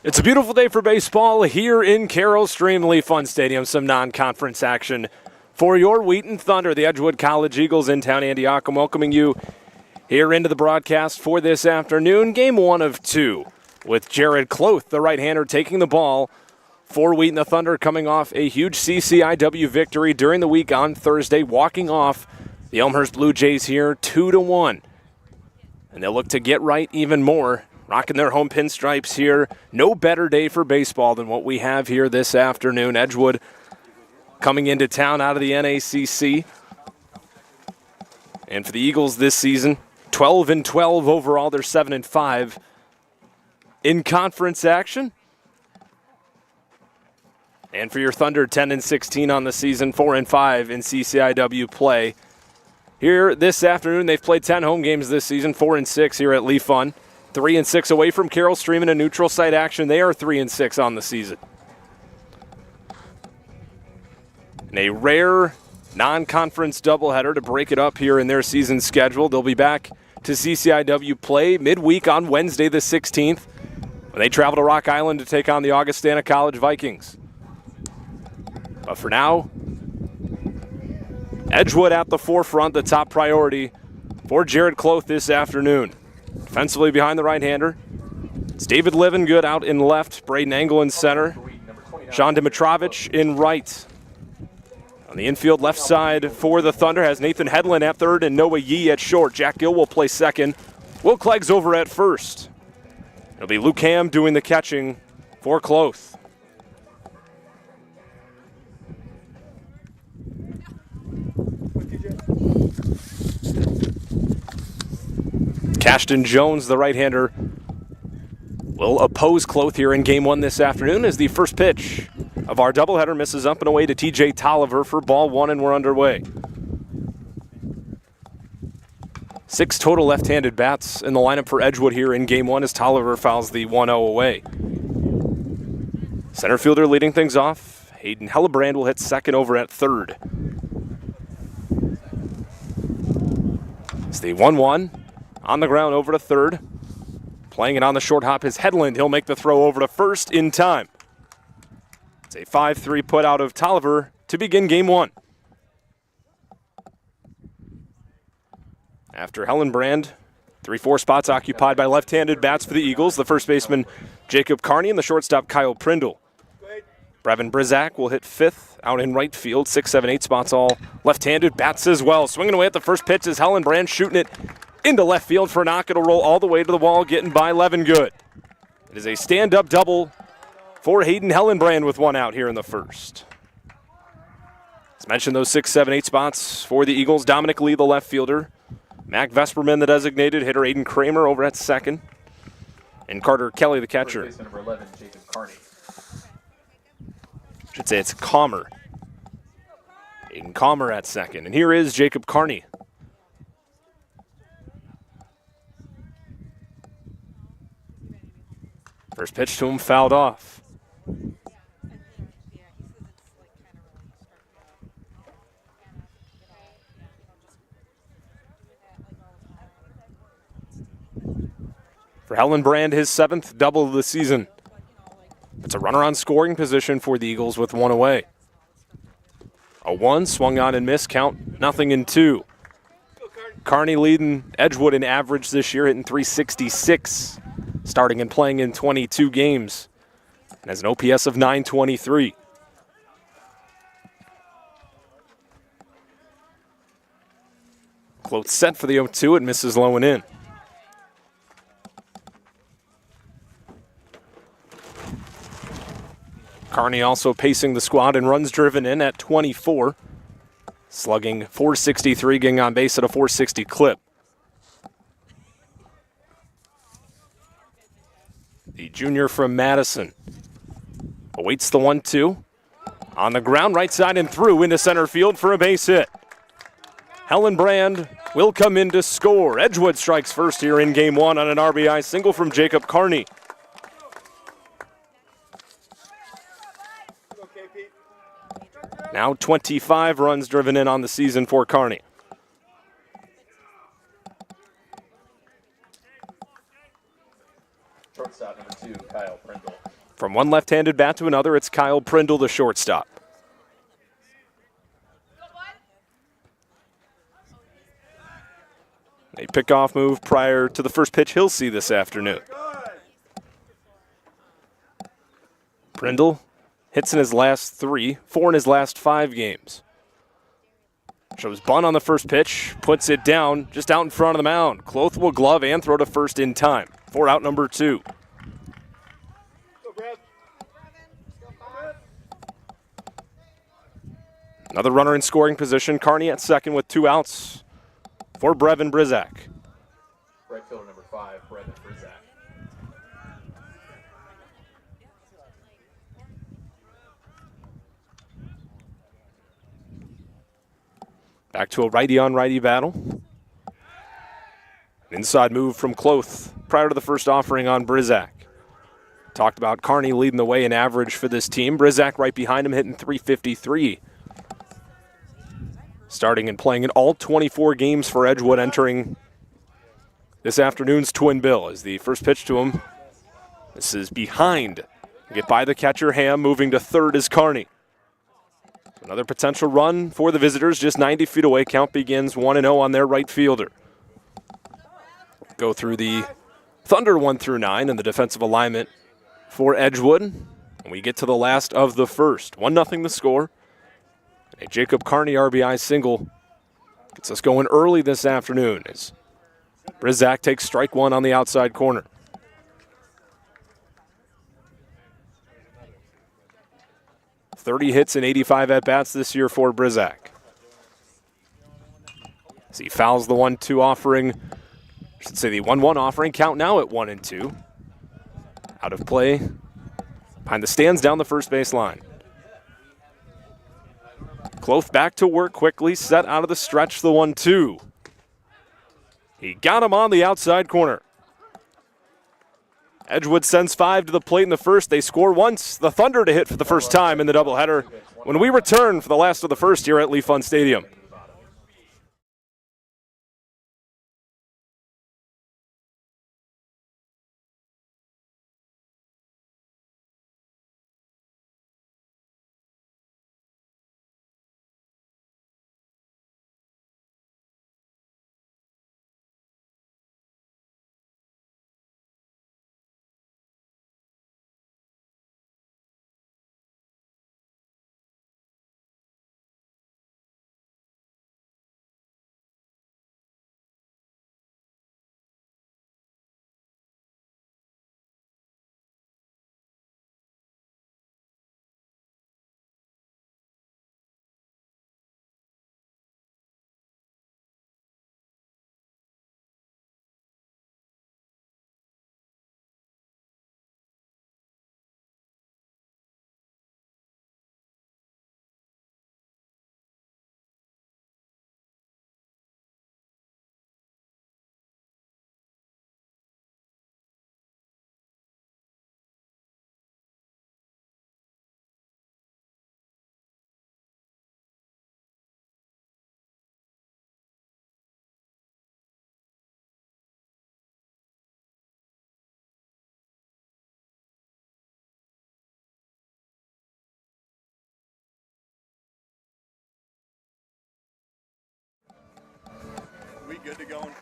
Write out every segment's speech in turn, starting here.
It's a beautiful day for baseball here in Carroll Stream, Lee Pfund Stadium. Some non-conference action for your Wheaton Thunder. The Edgewood College Eagles in town. Andy Ockham welcoming you here into the broadcast for this afternoon. Game 1 of 2 with Jared Cloth, the right-hander, taking the ball for Wheaton. The Thunder coming off a huge CCIW victory during the week on Thursday, walking off the Elmhurst Blue Jays here 2-1. And they'll look to get right even more, rocking their home pinstripes here. No better day for baseball than what we have here this afternoon. Edgewood coming into town out of the NACC. And for the Eagles this season, 12-12 overall. They're 7-5 in conference action. And for your Thunder, 10-16 on the season, 4-5 in CCIW play. Here this afternoon, they've played 10 home games this season, 4-6 here at Lee Pfund. 3-6 away from Carroll Stream in a neutral site action. They are 3-6 on the season. And a rare non-conference doubleheader to break it up here in their season schedule. They'll be back to CCIW play midweek on Wednesday the 16th when they travel to Rock Island to take on the Augustana College Vikings. But for now, Edgewood at the forefront, the top priority for Jared Cloth this afternoon. Defensively behind the right-hander, it's David Livengood out in left, Braden Engel in center, Sean Dimitrovich in right. On the infield left side for the Thunder has Nathan Hedlund at third and Noah Yee at short. Jack Gill will play second. Will Clegg's over at first. It'll be Luke Ham doing the catching for Cloth. Cashton Jones, the right-hander, will oppose Cloth here in Game 1 this afternoon as the first pitch of our doubleheader misses up and away to TJ Tolliver for ball 1, and we're underway. 6 total left-handed bats in the lineup for Edgewood here in Game 1 as Tolliver fouls the 1-0 away. Center fielder leading things off. Hayden Hellebrand will hit second over at third. It's the 1-1. On the ground over to third. Playing it on the short hop is Hedlund. He'll make the throw over to first in time. It's a 5-3 put out of Tolliver to begin Game 1. After Hellenbrand, 3-4 spots occupied by left-handed bats for the Eagles. The first baseman, Jacob Carney, and the shortstop, Kyle Prindle. Brevin Brizak will hit fifth out in right field. 6, 7, 8 spots all left-handed bats as well. Swinging away at the first pitch is Hellenbrand, shooting it into left field for a knock. It'll roll all the way to the wall, getting by Livengood. It is a stand-up double for Hayden Hellenbrand with one out here in the first. As mentioned, those 6, 7, 8 spots for the Eagles. Dominic Lee, the left fielder. Mac Vesperman, the designated hitter. Aiden Kramer over at second. And Carter Kelly, the catcher. First baseman number 11, Jacob Carney. Should say it's Calmer. Aiden Calmer at second. And here is Jacob Carney. First pitch to him, fouled off. For Hellenbrand, his 7th double of the season. It's a runner on scoring position for the Eagles with one away. A 1 swung on and missed, count 0-2. Carney leading Edgewood in average this year, hitting .366. Starting and playing in 22 games. And has an OPS of .923. Close set for the 0-2. It misses low and in. Carney also pacing the squad and runs driven in at 24. Slugging .463, getting on base at a .460 clip. The junior from Madison awaits the 1-2. On the ground, right side and through into center field for a base hit. Hellenbrand will come in to score. Edgewood strikes first here in Game 1 on an RBI single from Jacob Carney. Now 25 runs driven in on the season for Carney. Shortstop number 2, Kyle Prindle. From one left-handed bat to another, it's Kyle Prindle, the shortstop. A pickoff move prior to the first pitch he'll see this afternoon. Prindle hits in his last 3, 4 in his last 5 games. Shows bunt on the first pitch, puts it down just out in front of the mound. Kloth will glove and throw to first in time for out number 2. Another runner in scoring position. Kearney at second with 2 outs for Brevin Brizak. Right fielder number 5, Brevin Brizak. Back to a righty-on-righty battle. An inside move from Kloth prior to the first offering on Brizak. Talked about Kearney leading the way in average for this team. Brizak right behind him hitting .353. Starting and playing in all 24 games for Edgewood, entering this afternoon's twin bill as the first pitch to him. This is behind. Get by the catcher, Ham. Moving to third is Kearney. Another potential run for the visitors, just 90 feet away. Count begins 1-0 on their right fielder. Go through the Thunder 1 through 9 and the defensive alignment for Edgewood. And we get to the last of the first. 1-0 the score. A Jacob Kearney RBI single gets us going early this afternoon as Brizak takes strike 1 on the outside corner. .30 hits and 85 at-bats this year for Brizak. As he fouls the 1-2 offering, I should say the 1-1 offering, count now at 1-2. Out of play, behind the stands down the first base line. Kloth back to work quickly, set out of the stretch, the 1-2. He got him on the outside corner. Edgewood sends 5 to the plate in the first. They score once. The Thunder to hit for the first time in the doubleheader when we return for the last of the first here at Lee Pfund Stadium. We good to go in front?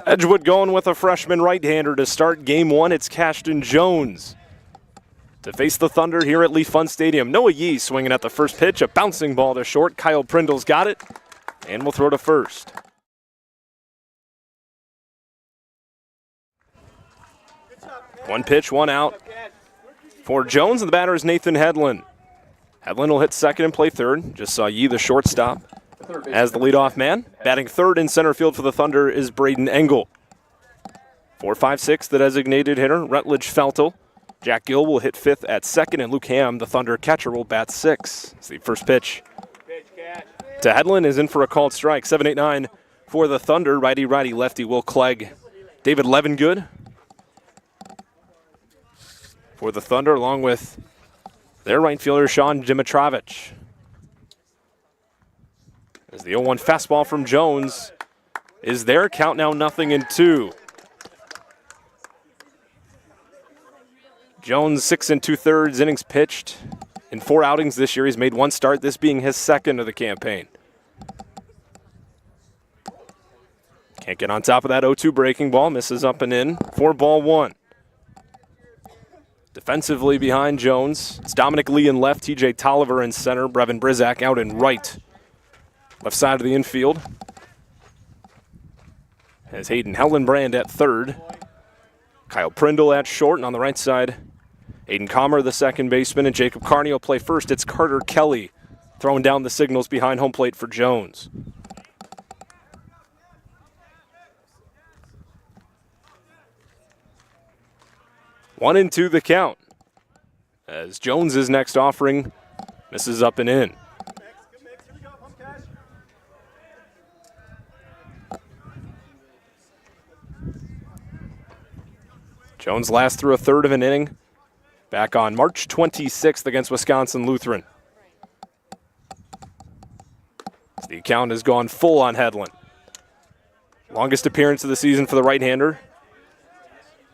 Edgewood going with a freshman right-hander to start game 1. It's Cashton Jones to face the Thunder here at Lee Pfund Stadium. Noah Yee swinging at the first pitch, a bouncing ball to short. Kyle Prindle's got it, and will throw to first. One pitch, 1 out for Jones, and the batter is Nathan Hedlund. Hedlund will hit second and play third. Just saw Yee, the shortstop, as the leadoff man. Batting third in center field for the Thunder is Braden Engel. 4-5-6, the designated hitter, Rutledge Feltel. Jack Gill will hit fifth at second, and Luke Ham, the Thunder catcher, will bat 6. It's the first pitch to Hedlund is in for a called strike. 7-8-9 for the Thunder. Righty, lefty, Will Clegg. David Levengood for the Thunder, along with their right fielder, Sean Dimitrovich. As the 0-1 fastball from Jones is there. Count now 0-2. Jones 6 2/3 innings pitched in 4 outings this year. He's made 1 start, this being his 2nd of the campaign. Can't get on top of that 0-2 breaking ball. Misses up and in. 4-1. Defensively behind Jones, it's Dominic Lee in left, TJ Tolliver in center, Brevin Brizak out in right. Left side of the infield has Hayden Hellenbrand at third. Kyle Prindle at short, and on the right side, Aiden Comer, the second baseman, and Jacob Carney will play first. It's Carter Kelly throwing down the signals behind home plate for Jones. One and two the count, as Jones' next offering misses up and in. Jones last through a third of an inning back on March 26th against Wisconsin Lutheran. The account has gone full on Hedlund. Longest appearance of the season for the right-hander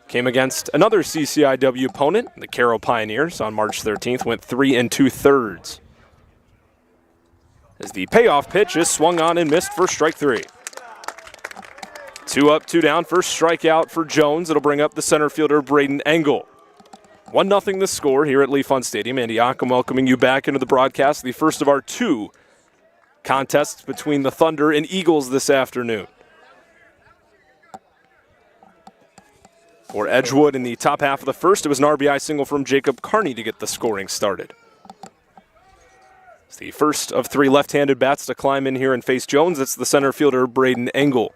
came against another CCIW opponent, the Carroll Pioneers, on March 13th, went 3 2/3. As the payoff pitch is swung on and missed for strike 3. 2 up, 2 down, first strikeout for Jones. It'll bring up the center fielder, Braden Engel. 1-0 the score here at Lee Pfund Stadium. Andy Ockham welcoming you back into the broadcast, the first of our 2 contests between the Thunder and Eagles this afternoon. For Edgewood in the top half of the first, it was an RBI single from Jacob Carney to get the scoring started. It's the first of 3 left-handed bats to climb in here and face Jones. It's the center fielder, Braden Engel.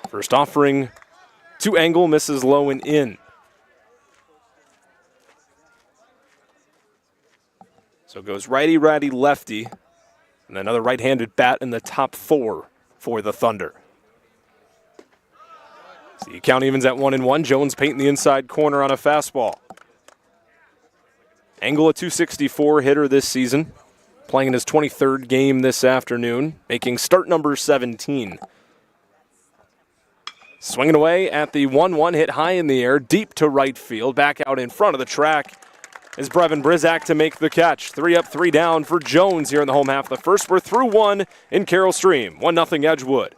First offering to Engel, misses low and in. So it goes righty, righty, lefty, and another right-handed bat in the top 4 for the Thunder. The count evens at 1-1. Jones painting the inside corner on a fastball. Engel, a .264 hitter this season, playing in his 23rd game this afternoon, making start number 17. Swinging away at the 1-1, hit high in the air, deep to right field. Back out in front of the track is Brevin Brizak to make the catch. 3 up, 3 down for Jones here in the home half of the first. We're through 1 in Carroll Stream. 1-0 Edgewood.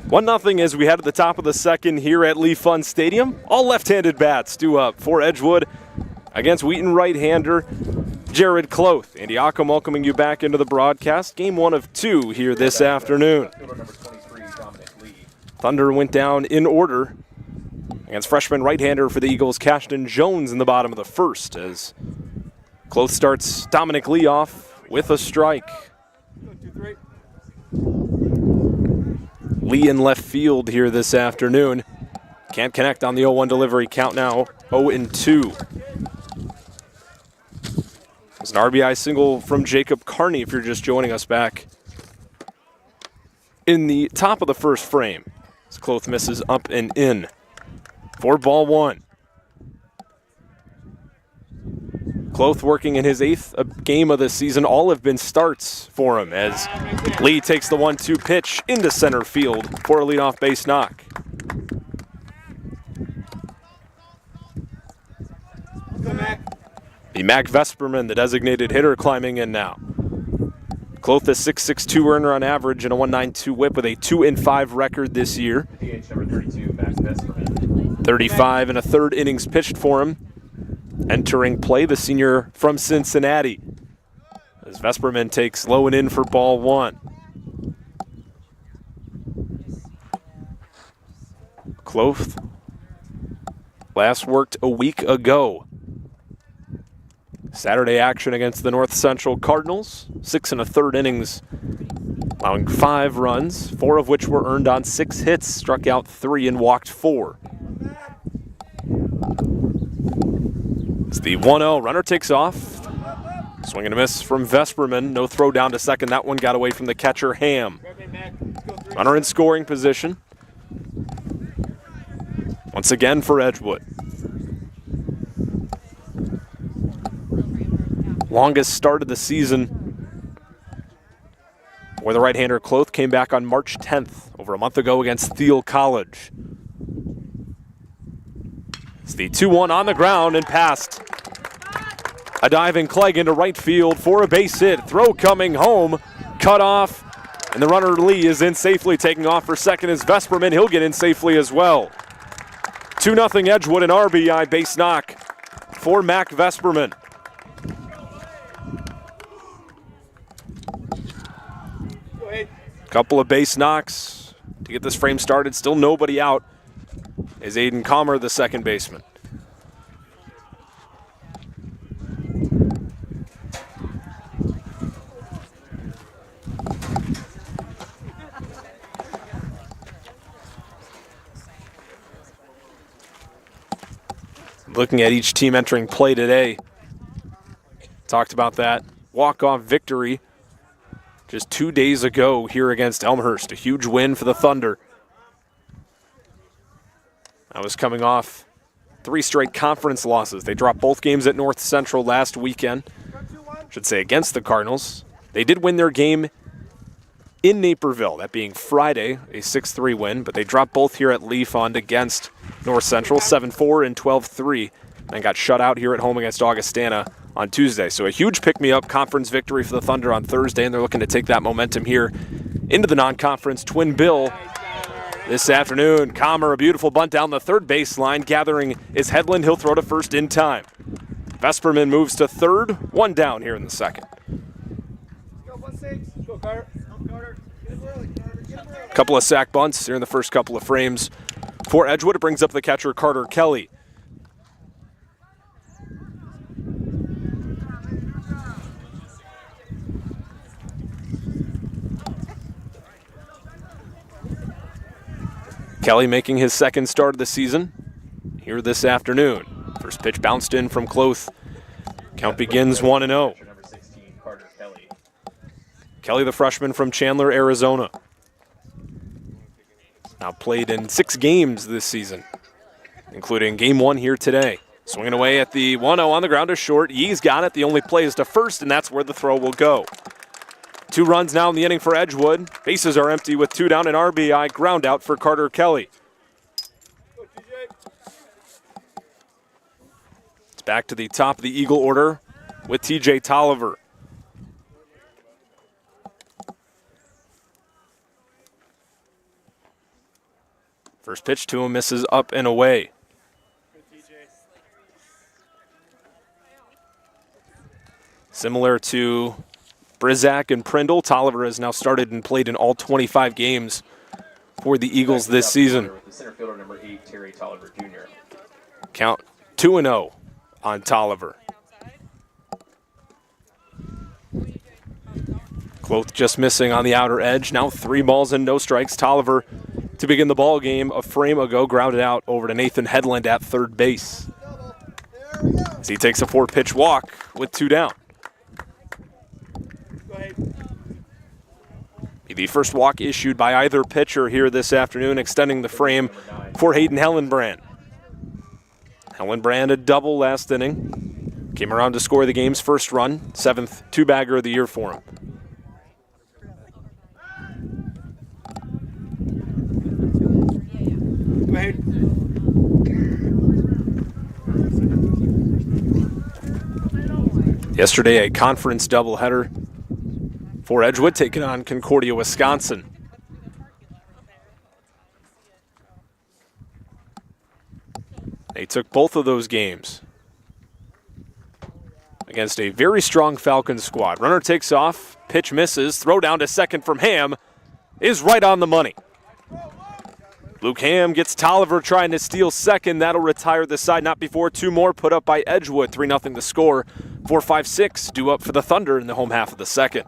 One nothing as we head to the top of the second here at Lee Pfund Stadium. All left-handed bats due up for Edgewood against Wheaton right-hander Jared Cloth. Andy Ockham welcoming you back into the broadcast. Game 1 of 2 here this afternoon. Thunder went down in order against freshman right-hander for the Eagles, Cashton Jones, in the bottom of the first, as Cloth starts Dominic Lee off with a strike. Lee in left field here this afternoon. Can't connect on the 0-1 delivery. Count now 0-2. It's an RBI single from Jacob Carney if you're just joining us back in the top of the first frame. As Kloth misses up and in for ball one. Kloth working in his 8th game of the season. All have been starts for him as Lee takes the 1-2 pitch into center field for a leadoff base knock. The Mac Vesperman, the designated hitter, climbing in now. Kloth, a 6.62 earner on average and a 1.92 whip with a 2-5 record this year. PH number 32, Mac Vesperman. 35 and a third innings pitched for him. Entering play, the senior from Cincinnati. As Vesperman takes low and in for ball one. Kloth last worked a week ago. Saturday action against the North Central Cardinals. 6 1/3 innings, allowing 5 runs, 4 of which were earned on 6 hits, struck out 3 and walked 4. It's the 1-0, runner takes off. Swing and a miss from Vesperman, no throw down to second. That one got away from the catcher, Ham. Runner in scoring position. Once again for Edgewood. Longest start of the season, where the right-hander Kloth came back on March 10th, over a month ago against Wheaton College. It's the 2-1 on the ground and past. A diving Clegg into right field for a base hit. Throw coming home, cut off, and the runner Lee is in safely. Taking off for second is Vesperman. He'll get in safely as well. 2-0 Edgewood, an RBI base knock for Mac Vesperman. Couple of base knocks to get this frame started. Still nobody out is Aiden Comer, the second baseman. Looking at each team entering play today. Talked about that walk-off victory just 2 days ago here against Elmhurst. A huge win for the Thunder. I was coming off 3 straight conference losses. They dropped both games at North Central last weekend. Should say against the Cardinals. They did win their game in Naperville, that being Friday, a 6-3 win, but they dropped both here at Lee Pfund against North Central, 7-4 and 12-3, and got shut out here at home against Augustana on Tuesday. So a huge pick-me-up conference victory for the Thunder on Thursday, and they're looking to take that momentum here into the non-conference Twin Bill this afternoon. Comer, a beautiful bunt down the third baseline. Gathering is Headland. He'll throw to first in time. Vesperman moves to third, 1 down here in the second. Couple of sack bunts here in the first couple of frames for Edgewood. It brings up the catcher, Carter Kelly. Kelly making his second start of the season here this afternoon. First pitch bounced in from Kloth. Count begins 1-0. Kelly, the freshman from Chandler, Arizona. Now played in 6 games this season, including game 1 here today. Swinging away at the 1-0 on the ground to short. Yee's got it. The only play is to first, and that's where the throw will go. 2 runs now in the inning for Edgewood. Bases are empty with 2 down, and RBI ground out for Carter Kelly. It's back to the top of the Eagle order with TJ Tolliver. First pitch to him misses up and away. Similar to Brizak and Prindle, Tolliver has now started and played in all 25 games for the Eagles this season. The center fielder number 8, Terry Tolliver Jr. Count 2-0 on Tolliver. Kloth just missing on the outer edge. Now 3 balls and no strikes. Tolliver, to begin the ball game a frame ago, grounded out over to Nathan Headland at third base. As he takes a 4-pitch walk with 2 down. The first walk issued by either pitcher here this afternoon, extending the frame for Hayden Hellenbrand. Hellenbrand a double last inning. Came around to score the game's first run, 7th two-bagger of the year for him. Yesterday, a conference doubleheader for Edgewood, taking on Concordia, Wisconsin. They took both of those games against a very strong Falcons squad. Runner takes off, pitch misses, throw down to second from Ham is right on the money. Luke Ham gets Tolliver trying to steal second. That'll retire the side. Not before two more put up by Edgewood. 3-0 the score. 4-5-6 due up for the Thunder in the home half of the second.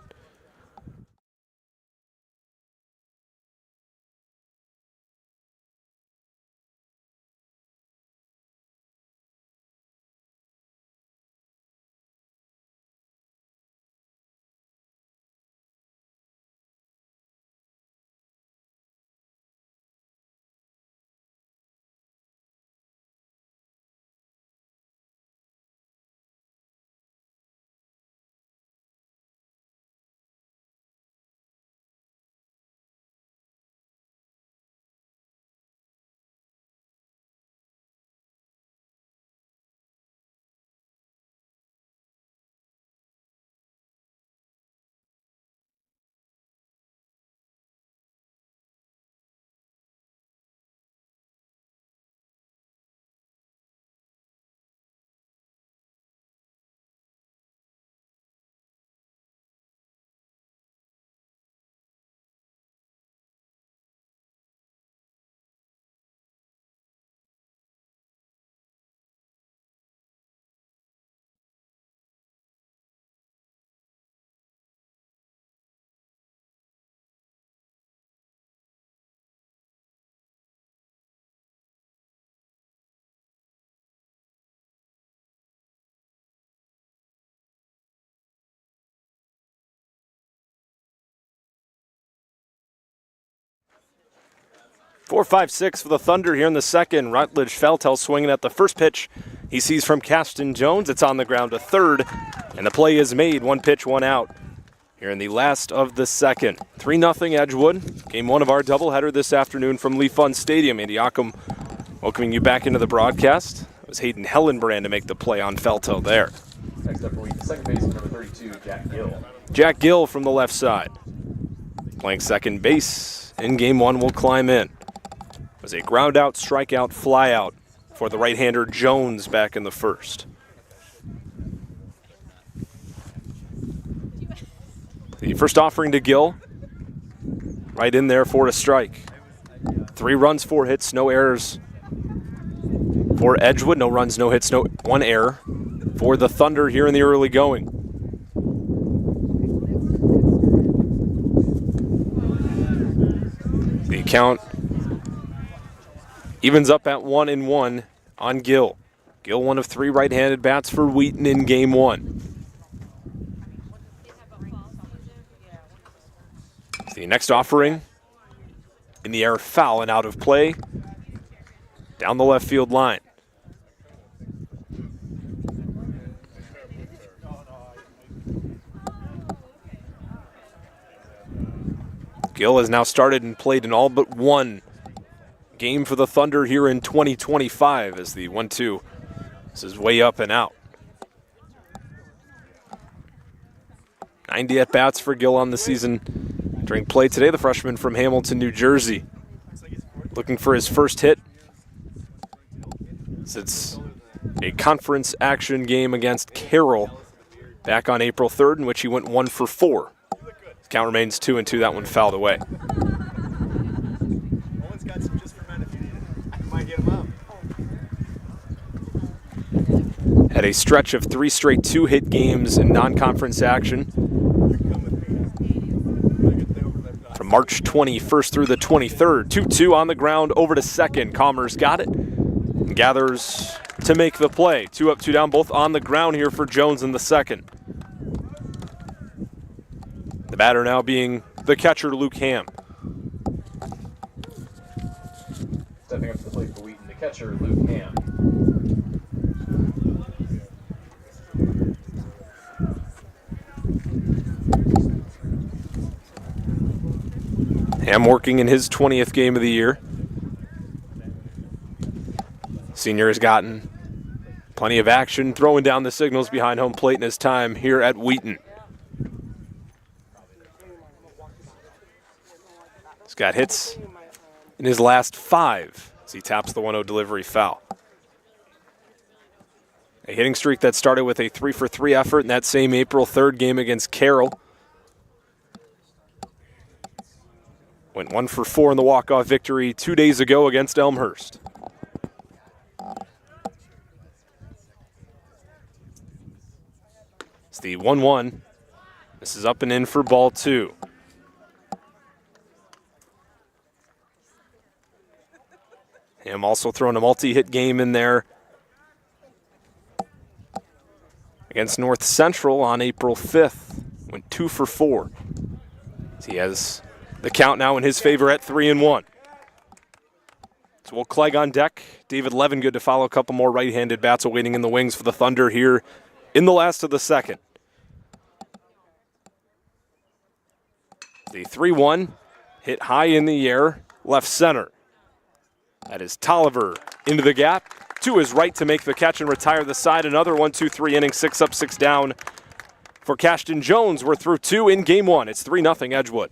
Four, 5-6 for the Thunder here in the second. Rutledge Feltel swinging at the first pitch. He sees from Caston Jones. It's on the ground to third, and the play is made. One pitch, one out here in the last of the second. 3-0 Edgewood. Game one of our doubleheader this afternoon from Lee Pfund Stadium. Andy Ockham welcoming you back into the broadcast. It was Hayden Hellenbrand to make the play on Feltel there. Next up for Wheaton, second baseman number 32, Jack Gill. Jack Gill from the left side. Playing second base in game one will climb in. It was a ground out, strikeout, fly out for the right-hander Jones back in the first. The first offering to Gill, right in there for a strike. 3 runs, 4 hits, no errors for Edgewood. No runs, no hits, no one error for the Thunder here in the early going. The count evens up at 1-1 on Gill. Gill, one of 3 right-handed bats for Wheaton in game one. The next offering in the air, foul and out of play down the left field line. Gill has now started and played in all but one game for the Thunder here in 2025 as the 1-2. This is way up and out. 90 at-bats for Gill on the season. During play today, the freshman from Hamilton, New Jersey, looking for his first hit. It's a conference action game against Carroll back on April 3rd, in which he went 1 for 4. His count remains 2-2. That one fouled away. Had a stretch of 3 straight 2-hit games in non-conference action from March 21st through the 23rd. 2-2 on the ground, over to second. Commerce got it and gathers to make the play. 2 up, 2 down, both on the ground here for Jones in the second. The batter now being the catcher, Luke Ham. Stepping up to the plate for Wheaton, the catcher, Luke Ham. Ham working in his 20th game of the year. Senior has gotten plenty of action, throwing down the signals behind home plate in his time here at Wheaton. He's got hits in his last 5 as he taps the 1-0 delivery foul. A hitting streak that started with a 3-for-3 effort in that same April 3rd game against Carroll. Went 1-for-4 in the walk-off victory 2 days ago against Elmhurst. It's the 1-1. This is up and in for ball 2. Ham also throwing a multi-hit game in there against North Central on April 5th. Went 2-for-4. He has the count now in his favor at 3-1. So Will Clegg on deck. David Levingood to follow. A couple more right-handed bats awaiting in the wings for the Thunder here in the last of the second. The 3-1 hit high in the air, left center. That is Tolliver into the gap to his right to make the catch and retire the side. Another 1-2-3 inning, 6 up, 6 down for Cashton Jones. We're through 2 in game 1. It's 3-0 Edgewood.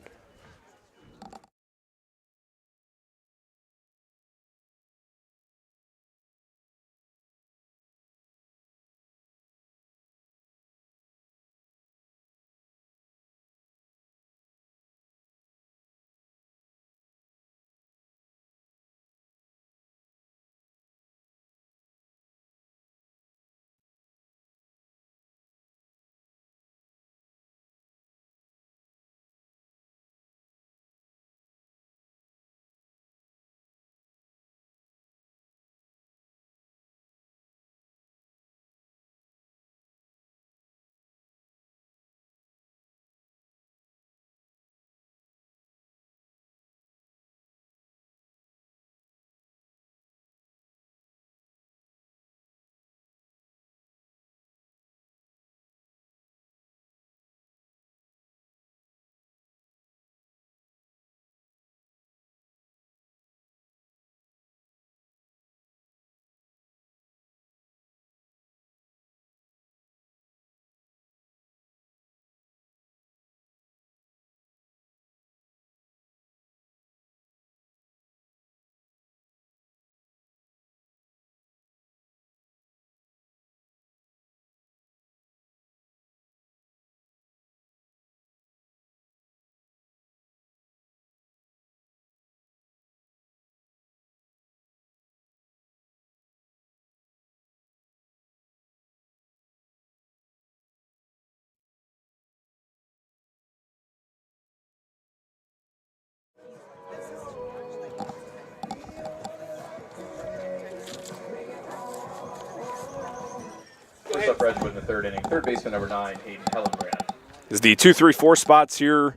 First up for Edgewood in the 3rd inning. Third baseman number 9, Hayden Hellenbrand. As the 2-3-4 spots here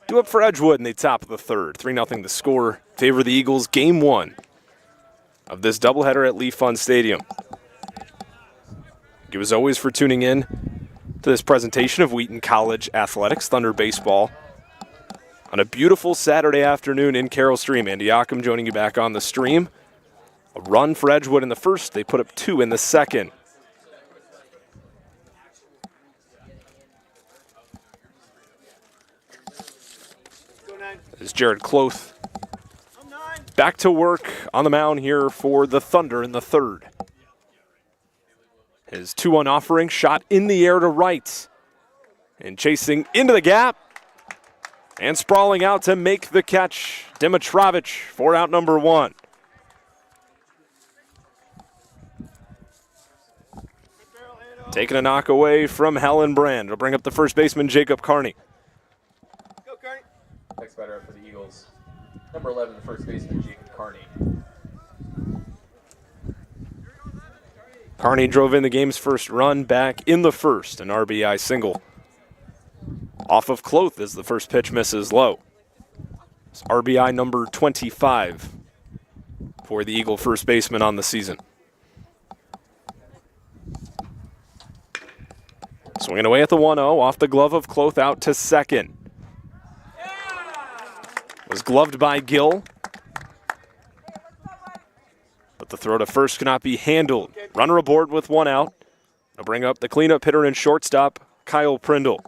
do up for Edgewood in the top of the 3rd. 3-0 the score. Favor the Eagles game 1 of this doubleheader at Lee Pfund Stadium. Thank you as always for tuning in to this presentation of Wheaton College Athletics Thunder Baseball on a beautiful Saturday afternoon in Carroll Stream. Andy Ockham joining you back on the stream. A run for Edgewood in the first. They put up 2 in the second. As Jared Cloth back to work on the mound here for the Thunder in the 3rd. His 2-1 offering, shot in the air to right. And chasing into the gap. And sprawling out to make the catch, Dimitrovic for out number 1. Taking a knock away from Hellenbrand. It'll bring up the first baseman, Jacob Carney. Next batter up for the Eagles, number 11, first baseman Jacob Carney. Carney drove in the game's first run back in the first, an RBI single. off of Kloth as the first pitch misses low. It's RBI number 25 for the Eagle first baseman on the season. Swinging away at the 1-0, off the glove of Kloth out to second. Was gloved by Gill, but the throw to first cannot be handled. Runner aboard with one out. They'll bring up the cleanup hitter and shortstop, Kyle Prindle.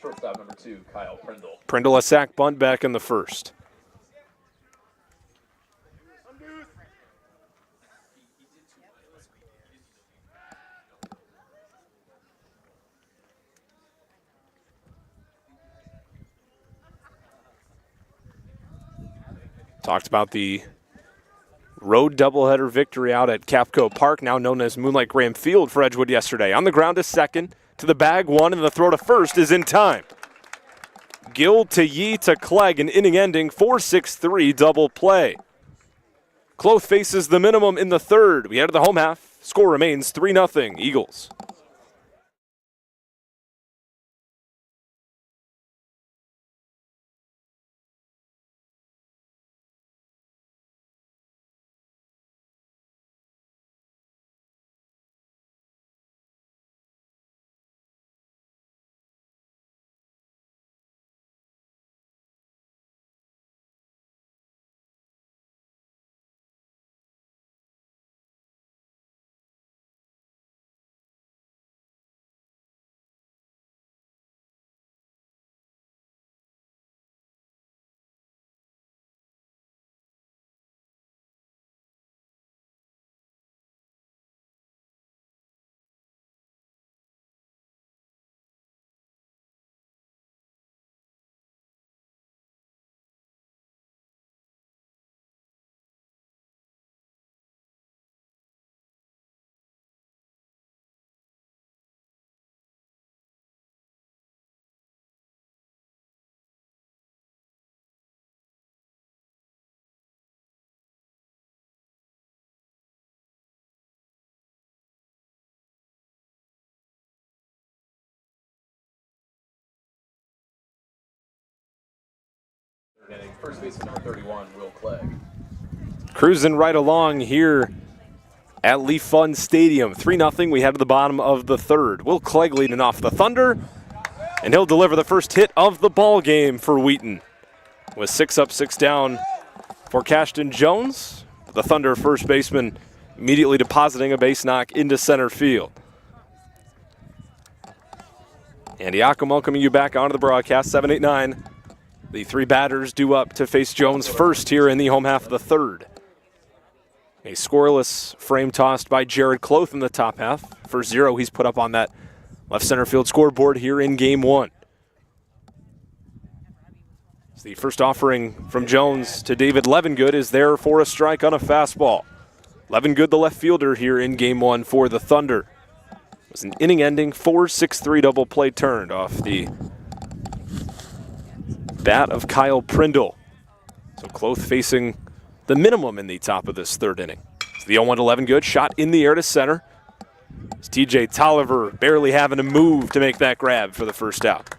Shortstop number 2, Kyle Prindle. Prindle a sac bunt back in the first. Talked about the road doubleheader victory out at Capco Park, now known as Moonlight Graham Field for Edgewood yesterday. On the ground to second, to the bag one, and the throw to first is in time. Gill to Yee to Clegg, an inning-ending 4-6-3 double play. Kloth faces the minimum in the third. We head to the home half. Score remains 3-0 Eagles. First baseman number 31, Will Clegg. Cruising right along here at Lee Pfund Stadium. 3-0. We head to the bottom of the third. Will Clegg leading off the Thunder, and he'll deliver the first hit of the ball game for Wheaton. With 6 up, 6 down for Cashton Jones. The Thunder first baseman immediately depositing a base knock into center field. Andy Ockham welcoming you back onto the broadcast. 7-8-9. The three batters due up to face Jones first here in the home half of the third. A scoreless frame tossed by Jared Kloth in the top half. For 0 he's put up on that left center field scoreboard here in game 1. So the first offering from Jones to David Levengood is there for a strike on a fastball. Levengood, the left fielder here in game 1 for the Thunder. It was an inning-ending 4-6-3 double play turned off the bat of Kyle Prindle. So Kloth facing the minimum in the top of this third inning. So the 0-1 to Levengood, shot in the air to center. It's TJ Tolliver barely having to move to make that grab for the first out.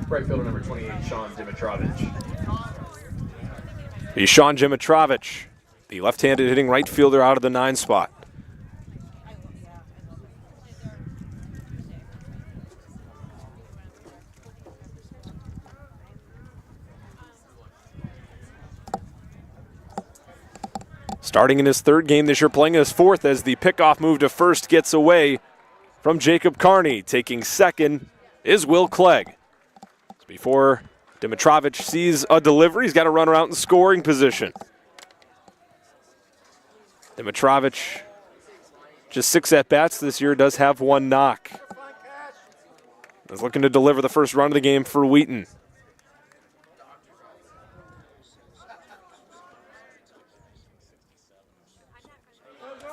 Right fielder number 28, Sean Dimitrovich. He's Sean Dimitrovich, the left-handed hitting right fielder out of the 9 spot. Starting in his third game this year, playing his fourth as the pickoff move to first gets away from Jacob Carney. Taking second is Will Clegg. Before Dimitrovich sees a delivery, he's got to run around in scoring position. Dimitrovich, just 6 at-bats this year, does have 1 knock. Is looking to deliver the first run of the game for Wheaton.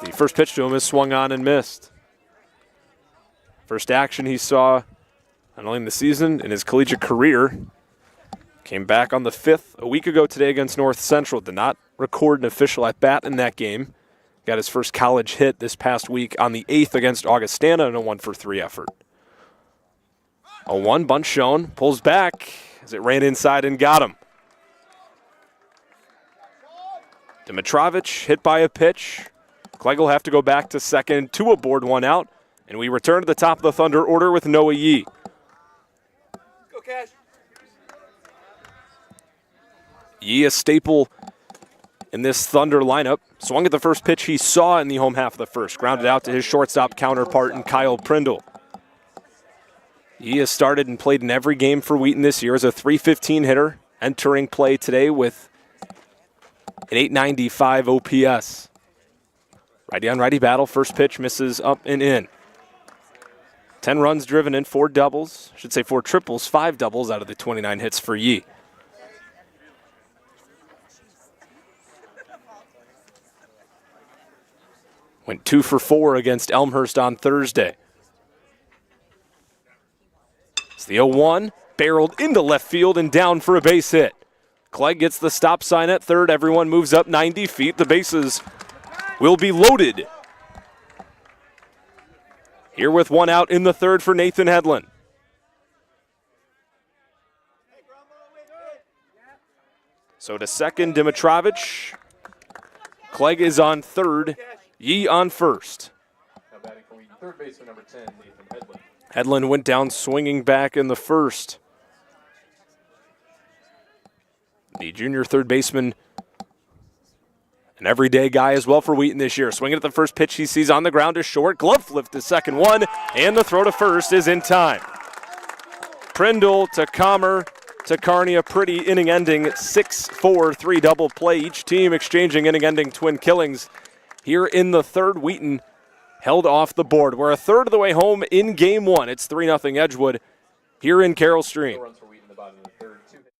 The first pitch to him is swung on and missed. First action he saw not only in the season, in his collegiate career. Came back on the 5th a week ago today against North Central. Did not record an official at-bat in that game. Got his first college hit this past week on the 8th against Augustana in a 1-for-3 effort. A 1 bunt shown, pulls back as it ran inside and got him. Dimitrovic hit by a pitch. Clegg will have to go back to second, 2 aboard, 1 out, and we return to the top of the Thunder order with Noah Yee. Go, Cash. Yee, a staple in this Thunder lineup, swung at the first pitch he saw in the home half of the first, grounded out to his shortstop counterpart in Kyle Prindle. Yee has started and played in every game for Wheaton this year as a .315 hitter, entering play today with an .895 OPS. Righty on righty battle, first pitch misses up and in. 10 runs driven in, 4 doubles, I should say 4 triples, 5 doubles out of the 29 hits for Yee. Went 2 for 4 against Elmhurst on Thursday. It's the 0-1, barreled into left field and down for a base hit. Clegg gets the stop sign at third. Everyone moves up 90 feet. The bases will be loaded. Here with 1 out in the third for Nathan Hedlund. So to second, Dimitrovic. Clegg is on third. Yee on first. Now batting for Wheaton, third baseman number 10, Nathan Hedlund. Hedlund went down swinging back in the first. The junior third baseman, an everyday guy as well for Wheaton this year. Swinging at the first pitch he sees on the ground is short. Glove flip the second one, and the throw to first is in time. Prindle to Comer to Carney, a pretty inning-ending 6-4-3 double play. Each team exchanging inning-ending twin killings. Here in the third, Wheaton held off the board. We're a third of the way home in game 1. It's 3-0 Edgewood here in Carroll Stream. 4 runs for Wheaton in the bottom of the third. 2 hits.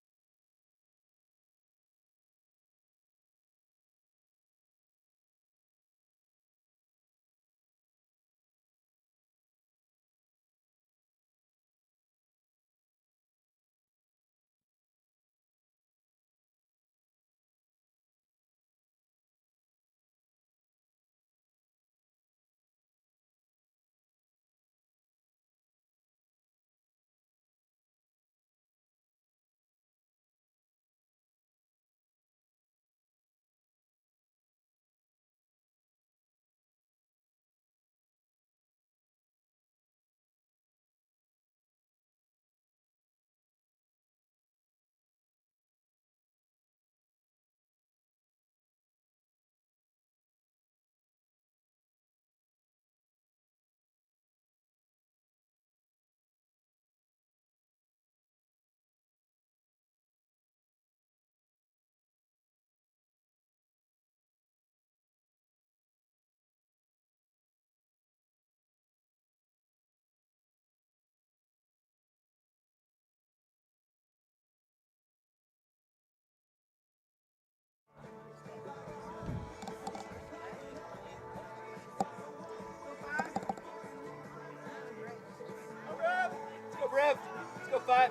Let's go, Brev. Let's go, 5.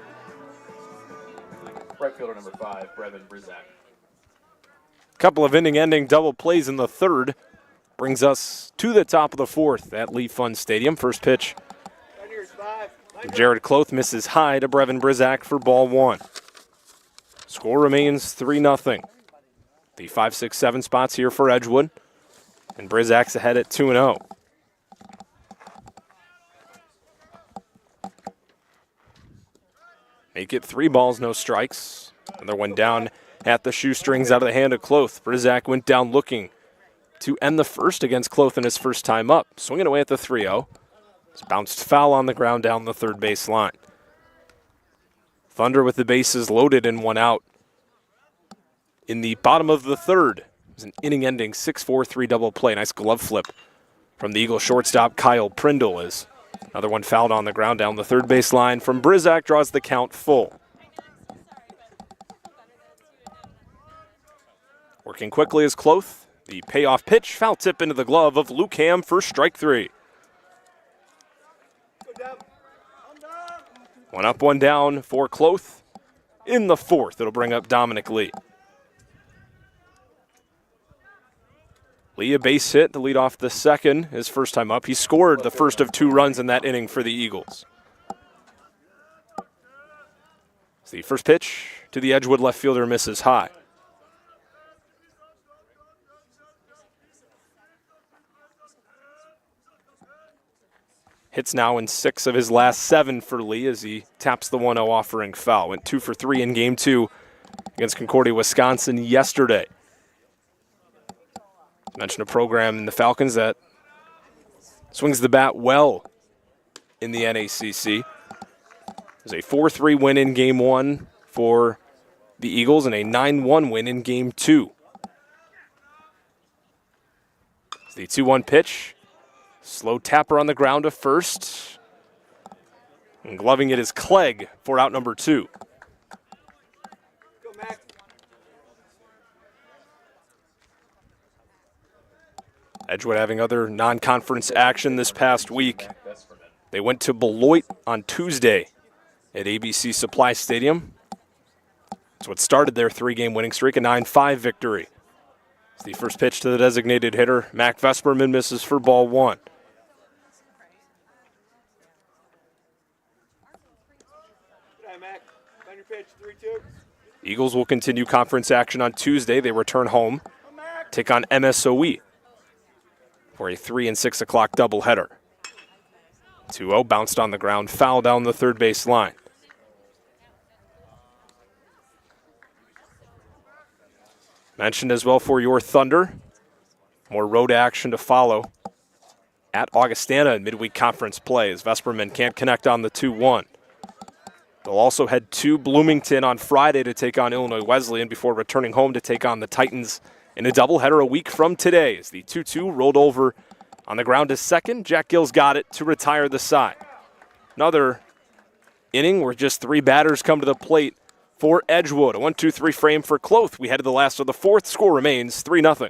Right fielder number 5, Brevin Brizak. Couple of inning-ending double plays in the third brings us to the top of the fourth at Lee Pfund Stadium. First pitch, Right here's 5. Jared Cloth misses high to Brevin Brizak for ball 1. Score remains 3-0. The 5, 6, 7 spots here for Edgewood, and Brizak's ahead at 2-0. Make it 3 balls, no strikes. Another one down at the shoestrings out of the hand of Cloth. Brizak went down looking to end the first against Cloth in his first time up. Swinging away at the 3-0. It's bounced foul on the ground down the third base line. Thunder with the bases loaded and 1 out. In the bottom of the third, it was an inning-ending 6-4-3 double play. Nice glove flip from the Eagle shortstop Kyle Prindle as another one fouled on the ground down the third base line from Brizak, draws the count full. Working quickly is Cloth. The payoff pitch, foul tip into the glove of Luke Ham for strike 3. Go down. 1 up, 1 down for Cloth. in the fourth. It'll bring up Dominic Lee. Lee, a base hit to lead off the second, his first time up. He scored the first of 2 runs in that inning for the Eagles. It's the first pitch to the Edgewood left fielder, misses high. Hits now in 6 of his last 7 for Lee as he taps the 1-0 offering foul. Went 2 for 3 in Game 2 against Concordia, Wisconsin yesterday. I mentioned a program in the Falcons that swings the bat well in the NACC. It was a 4-3 win in Game 1 for the Eagles and a 9-1 win in Game 2. It's the 2-1 pitch. Slow tapper on the ground to first. And gloving it is Clegg for out number 2. Go, Mac. Edgewood having other non-conference action this past week. They went to Beloit on Tuesday at ABC Supply Stadium. That's what started their 3-game winning streak, a 9-5 victory. It's the first pitch to the designated hitter. Mac Vesperman misses for ball 1. Good eye, Mac. On your pitch, 3-2. Eagles will continue conference action on Tuesday. They return home, take on MSOE for a 3 and 6 o'clock doubleheader. 2-0 bounced on the ground, foul down the third base line. Mentioned as well for your Thunder, more road action to follow at Augustana in midweek conference play as Vesperman can't connect on the 2-1. They'll also head to Bloomington on Friday to take on Illinois Wesleyan before returning home to take on the Titans in a doubleheader a week from today. As the 2-2 rolled over on the ground to second, Jack Gill's got it to retire the side. Another inning where just 3 batters come to the plate for Edgewood. A 1-2-3 frame for Cloth. We head to the last of the fourth. Score remains 3-0.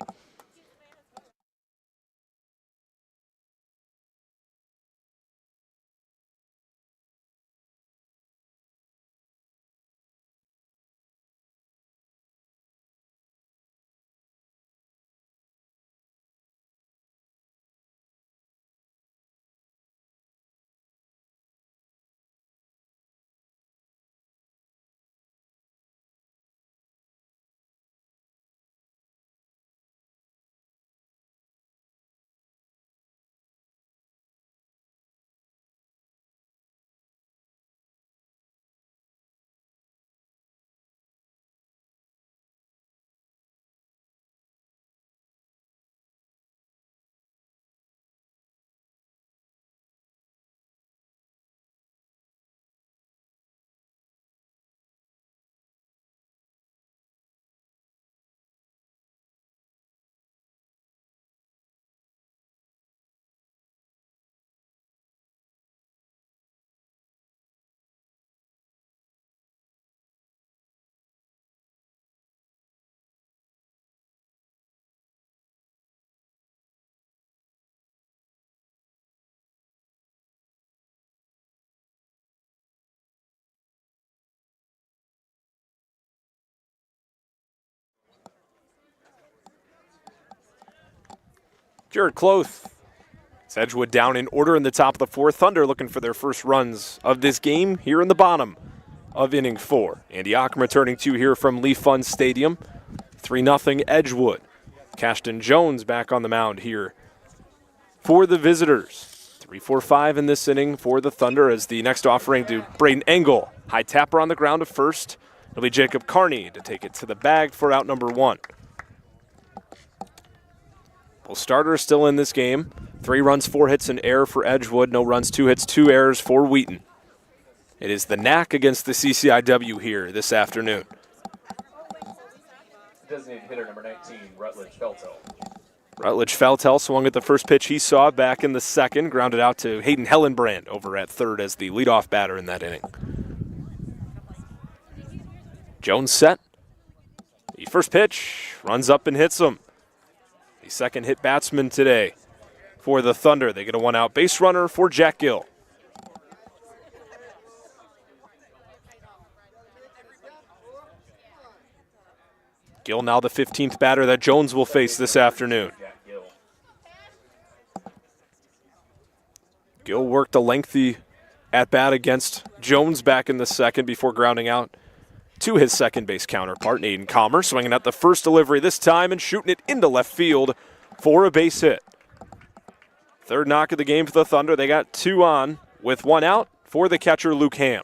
Jared Cloth. It's Edgewood down in order in the top of the fourth. Thunder looking for their first runs of this game here in the bottom of inning 4. Andy Ockham returning to you here from Lee Pfund Stadium. 3-0 Edgewood. Cashton Jones back on the mound here for the visitors. 3-4-5 in this inning for the Thunder as the next offering to Braden Engel. High tapper on the ground to first. It'll be Jacob Carney to take it to the bag for out number 1. Both starters still in this game. 3 runs, 4 hits, an error for Edgewood. No runs, 2 hits, 2 errors for Wheaton. It is the Knack against the CCIW here this afternoon. Designated hitter number 19, Rutledge Feltel. Rutledge Feltel swung at the first pitch he saw back in the second. Grounded out to Hayden Hellenbrand over at third as the leadoff batter in that inning. Jones set. The first pitch runs up and hits him. The second hit batsman today for the Thunder. They get a 1-out base runner for Jack Gill. Gill now the 15th batter that Jones will face this afternoon. Gill worked a lengthy at-bat against Jones back in the second before grounding out to his second base counterpart, Aiden Calmer, swinging at the first delivery this time and shooting it into left field for a base hit. Third knock of the game for the Thunder. They got 2 on with 1 out for the catcher, Luke Ham.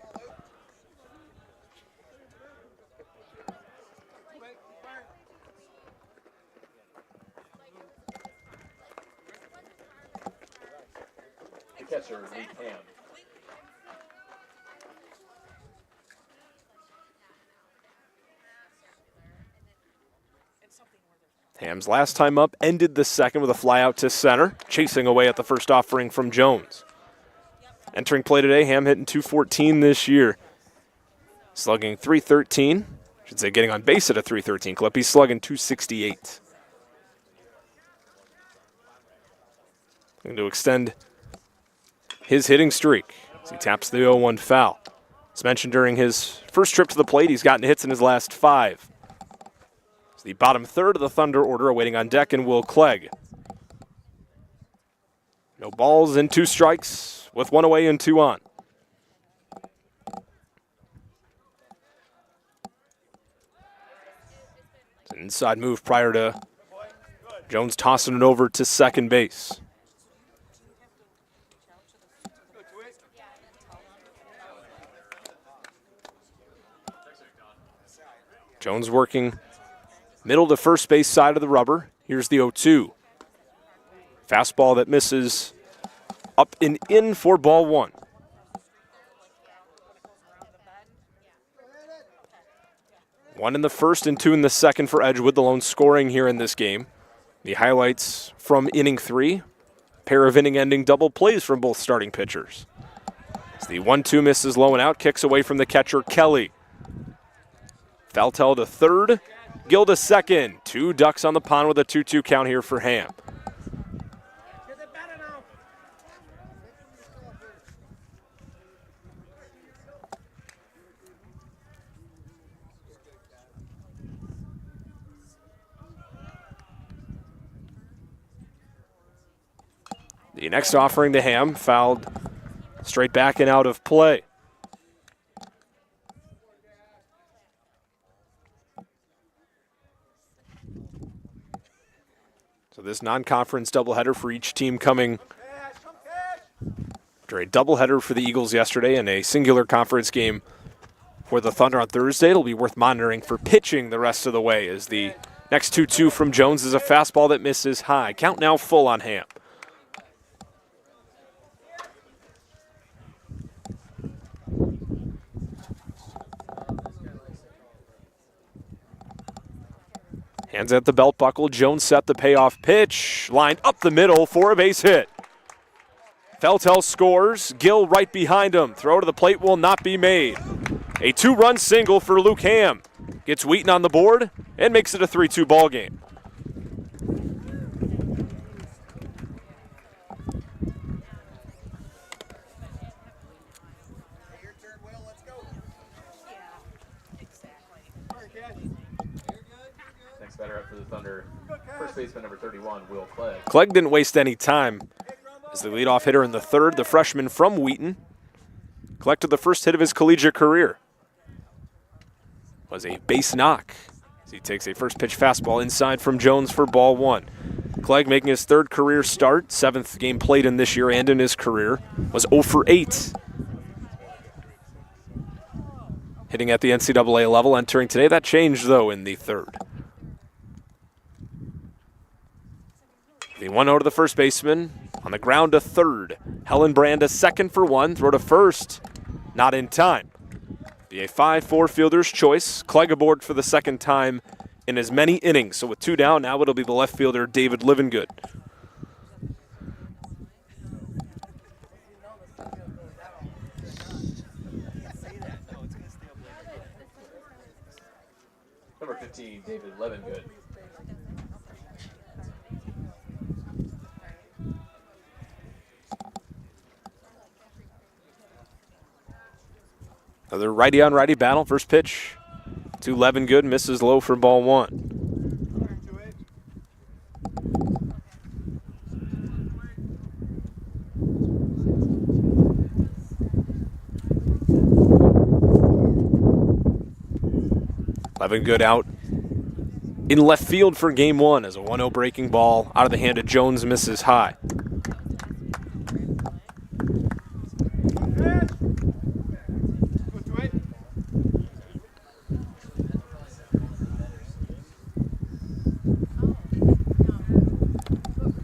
The catcher, Lee Pfund. Ham's last time up ended the second with a fly out to center, chasing away at the first offering from Jones. Entering play today, Ham hitting .214 this year. Slugging .313. Should say getting on base at a .313 clip. He's slugging .268. Looking to extend his hitting streak as he taps the 0-1 foul. As mentioned during his first trip to the plate, he's gotten hits in his last 5. It's the bottom third of the Thunder order awaiting on deck and Will Clegg. No balls and 2 strikes with 1 away and 2 on. It's an inside move prior to Jones tossing it over to second base. Jones working middle to first base side of the rubber. Here's the 0-2. Fastball that misses up and in for ball 1. One in the first and 2 in the second for Edgewood, the lone scoring here in this game. The highlights from inning 3. Pair of inning-ending double plays from both starting pitchers. As the 1-2 misses low and out, kicks away from the catcher, Kelly. Faltel to third, Gill to second. 2 ducks on the pond with a 2-2 count here for Ham. The next offering to Ham, fouled straight back and out of play. So this non-conference doubleheader for each team coming after a doubleheader for the Eagles yesterday and a singular conference game for the Thunder on Thursday. It'll be worth monitoring for pitching the rest of the way as the next 2-2 from Jones is a fastball that misses high. Count now full on Ham. Hands at the belt buckle. Jones set the payoff pitch. Lined up the middle for a base hit. Feltel scores. Gill right behind him. Throw to the plate will not be made. A 2-run single for Luke Ham. Gets Wheaton on the board and makes it a 3-2 ball game. Batter up for the Thunder, first baseman number 31, Will Clegg. Clegg didn't waste any time as the leadoff hitter in the third, the freshman from Wheaton, collected the first hit of his collegiate career. Was a base knock as he takes a first pitch fastball inside from Jones for ball 1. Clegg making his 3rd career start, 7th game played in this year and in his career, was 0 for 8. Hitting at the NCAA level, entering today. That changed, though, in the 3rd. The 1-0 to the first baseman. On the ground to third. Hellenbrand a second for 1. Throw to first. Not in time. Be a 5-4 fielder's choice. Clegg aboard for the second time in as many innings. So with 2 down, now it'll be the left fielder, David Livengood. Number 15, David Livengood. Another righty-on-righty battle. First pitch to Livengood, misses low for ball 1. Levin Good out in left field for game one as a 1-0 breaking ball out of the hand of Jones misses high.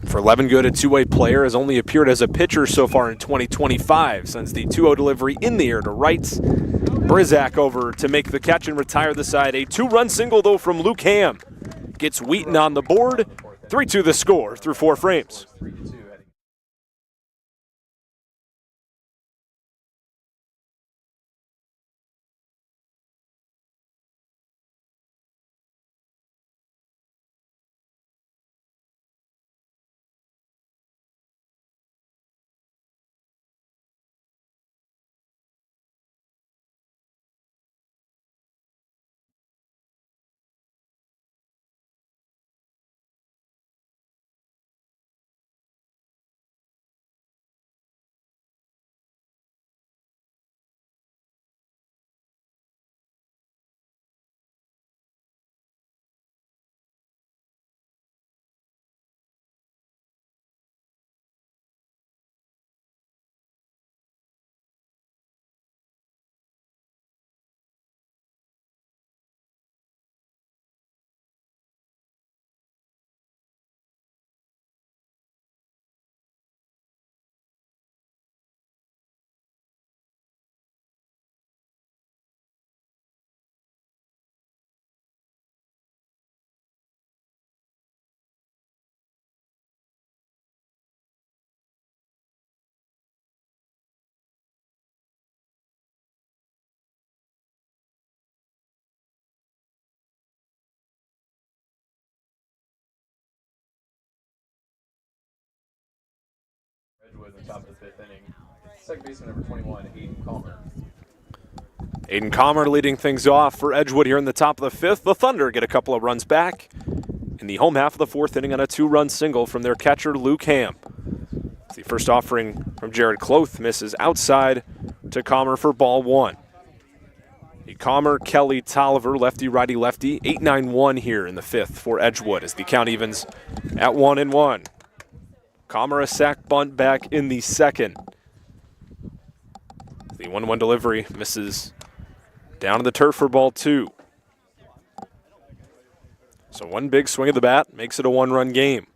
For Levin Good, a two-way player, has only appeared as a pitcher so far in 2025. Sends the 2-0 delivery in the air to rights. Brizak over to make the catch and retire the side. A 2-run single, though, from Luke Ham. Gets Wheaton on the board. 3-2 the score through 4 frames. Edgewood in the top of the 5th inning. Second baseman number 21, Aiden Calmer. Aiden Calmer leading things off for Edgewood here in the top of the 5th. The Thunder get a couple of runs back in the home half of the 4th inning on a 2-run single from their catcher, Luke Ham. The first offering from Jared Cloth misses outside to Calmer for ball 1. Calmer, Kelly, Tolliver, lefty, righty, lefty. 8-9-1 here in the 5th for Edgewood as the count evens at 1-1. Calmer a sac bunt back in the 2nd. The 1-1 delivery misses down to the turf for ball 2. So one big swing of the bat makes it a 1-run game.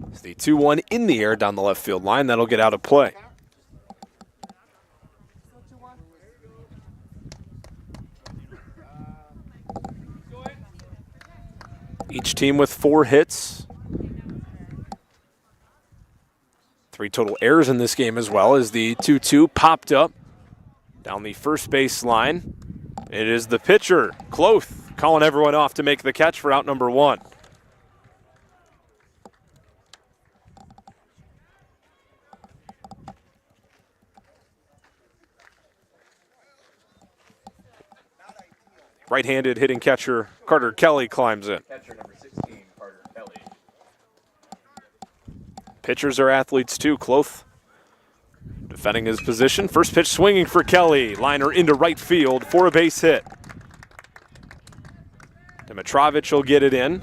It's the 2-1 in the air down the left field line. That'll get out of play. Each team with 4 hits. 3 total errors in this game as well as the 2-2 popped up down the first base line. It is the pitcher, Cloth, calling everyone off to make the catch for out number 1. Right-handed hitting catcher Carter Kelly climbs in. Catcher number 16, Carter Kelly. Pitchers are athletes too. Cloth defending his position. First pitch swinging for Kelly. Liner into right field for a base hit. Dimitrovich will get it in.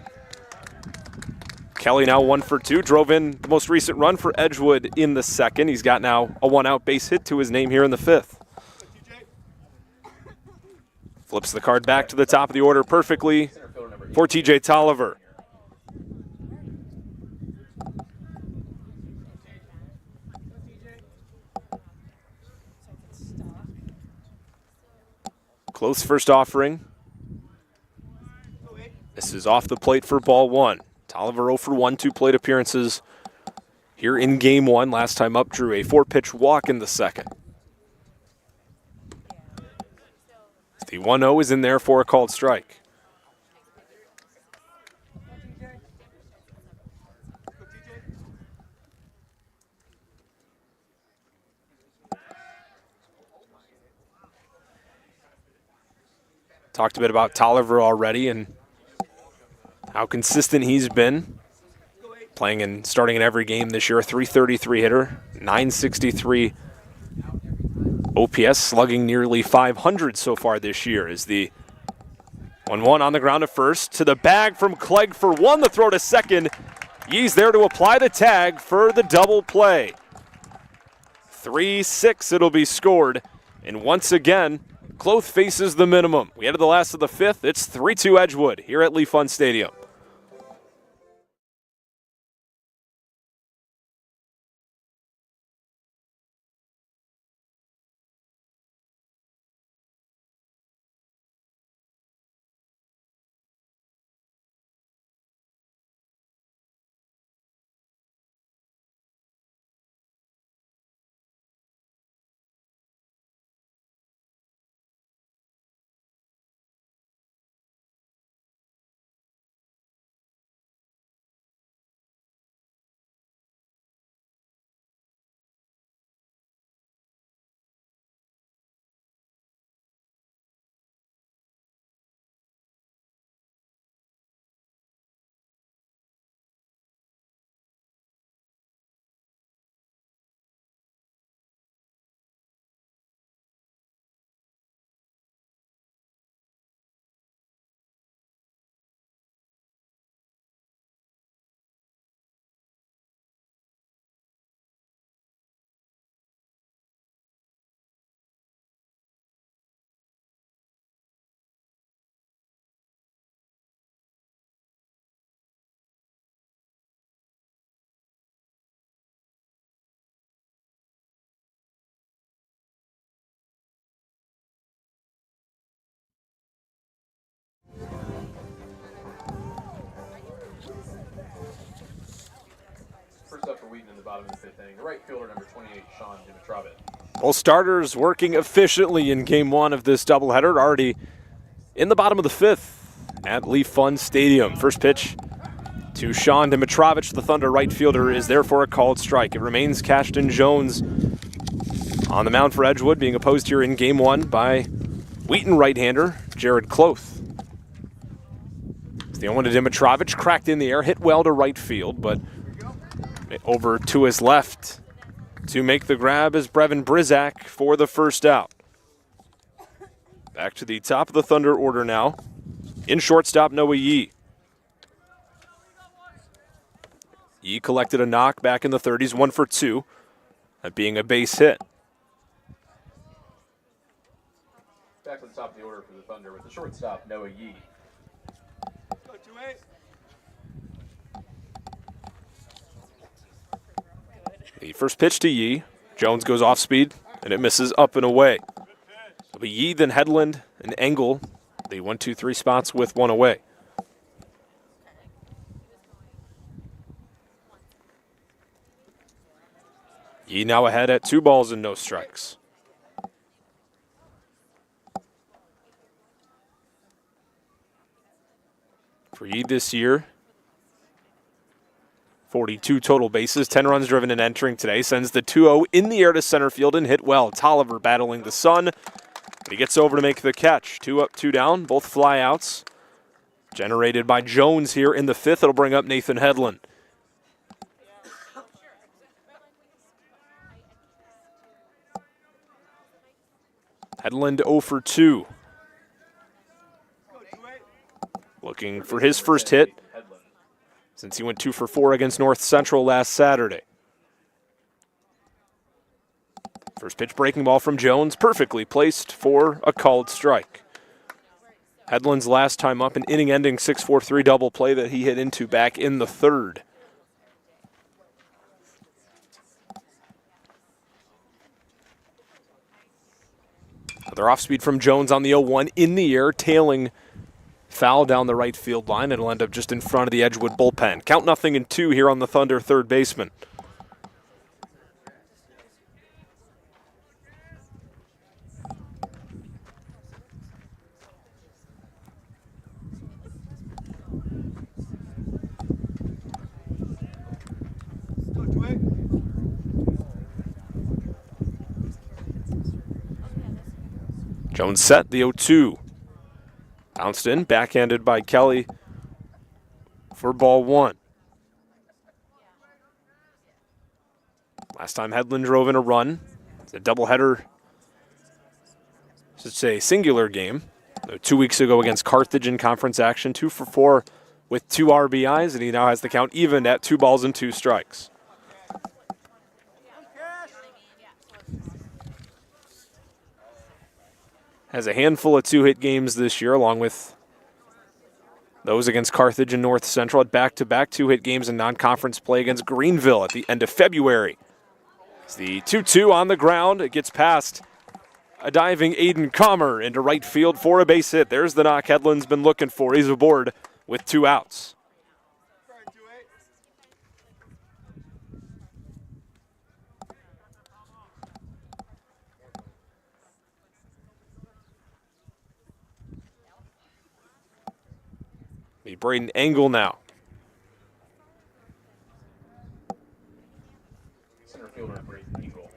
Kelly now 1 for 2. Drove in the most recent run for Edgewood in the 2nd. He's got now a 1-out base hit to his name here in the 5th. Flips the card back to the top of the order perfectly for TJ Tolliver. Close first offering. This is off the plate for ball 1. Tolliver 0 for 1, 2 plate appearances here in game 1. Last time up, drew a 4-pitch walk in the 2nd. The 1-0 is in there for a called strike. Talked a bit about Tolliver already and how consistent he's been. Playing and starting in every game this year, a .333 hitter, .963 OPS slugging nearly 500 so far this year. Is the 1-1 on the ground at first. To the bag from Clegg for one. The throw to second. Yee's there to apply the tag for the double play. 3-6 it'll be scored. And once again, Cloth faces the minimum. We head to the last of the fifth. It's 3-2 Edgewood here at Lee Pfund Stadium. First up for Wheaton in the bottom of the fifth inning, the right fielder, number 28, Sean Dimitrovich. Both starters working efficiently in game one of this doubleheader, already in the bottom of the fifth at Lee Pfund Stadium. First pitch to Sean Dimitrovich, the Thunder right fielder, is there for a called strike. It remains Cashton Jones on the mound for Edgewood, being opposed here in game one by Wheaton right-hander Jared Cloth. It's the 0-1 to Dimitrovich, cracked in the air, hit well to right field, but over to his left to make the grab is Brevin Brizak for the first out. Back to the top of the Thunder order now. In shortstop, Noah Yee. Yee collected a knock back in the 30s, 1 for 2, that being a base hit. Back to the top of the order for the Thunder with the shortstop, Noah Yee. Go 2-8. The first pitch to Yee. Jones goes off speed, and it misses up and away. It'll be Yee, then Headland, and Engel. The 1-2-3 spots with one away. Yee now ahead at 2 balls and no strikes. For Yee this year, 42 total bases, 10 runs driven and entering today. Sends the 2-0 in the air to center field and hit well. Tolliver battling the sun. He gets over to make the catch. 2 up, 2 down, both fly outs. Generated by Jones here in the fifth. It'll bring up Nathan Headland. Headland 0 for 2. Looking for his first hit since he went 2 for 4 against North Central last Saturday. First pitch breaking ball from Jones, perfectly placed for a called strike. Headland's last time up, an inning-ending 6-4-3 double play that he hit into back in the third. Another off-speed from Jones on the 0-1 in the air, tailing foul down the right field line. It'll end up just in front of the Edgewood bullpen. Count 0-2 here on the Thunder third baseman. Go 2-8. Jones set the 0-2. Bounced in, backhanded by Kelly for ball 1. Last time Headland drove in a run. It's a doubleheader It's a singular game. 2 weeks ago against Carthage in conference action, 2 for 4 with 2 RBIs, and he now has the count even at 2 balls and 2 strikes. Has a handful of 2-hit games this year, along with those against Carthage and North Central, at back-to-back 2-hit games in non-conference play against Greenville at the end of February. It's the 2-2 on the ground. It gets past a diving Aiden Comer into right field for a base hit. There's the knock Hedlund's been looking for. He's aboard with 2 outs. The Braden Engel now. Center fielder Braden Engel.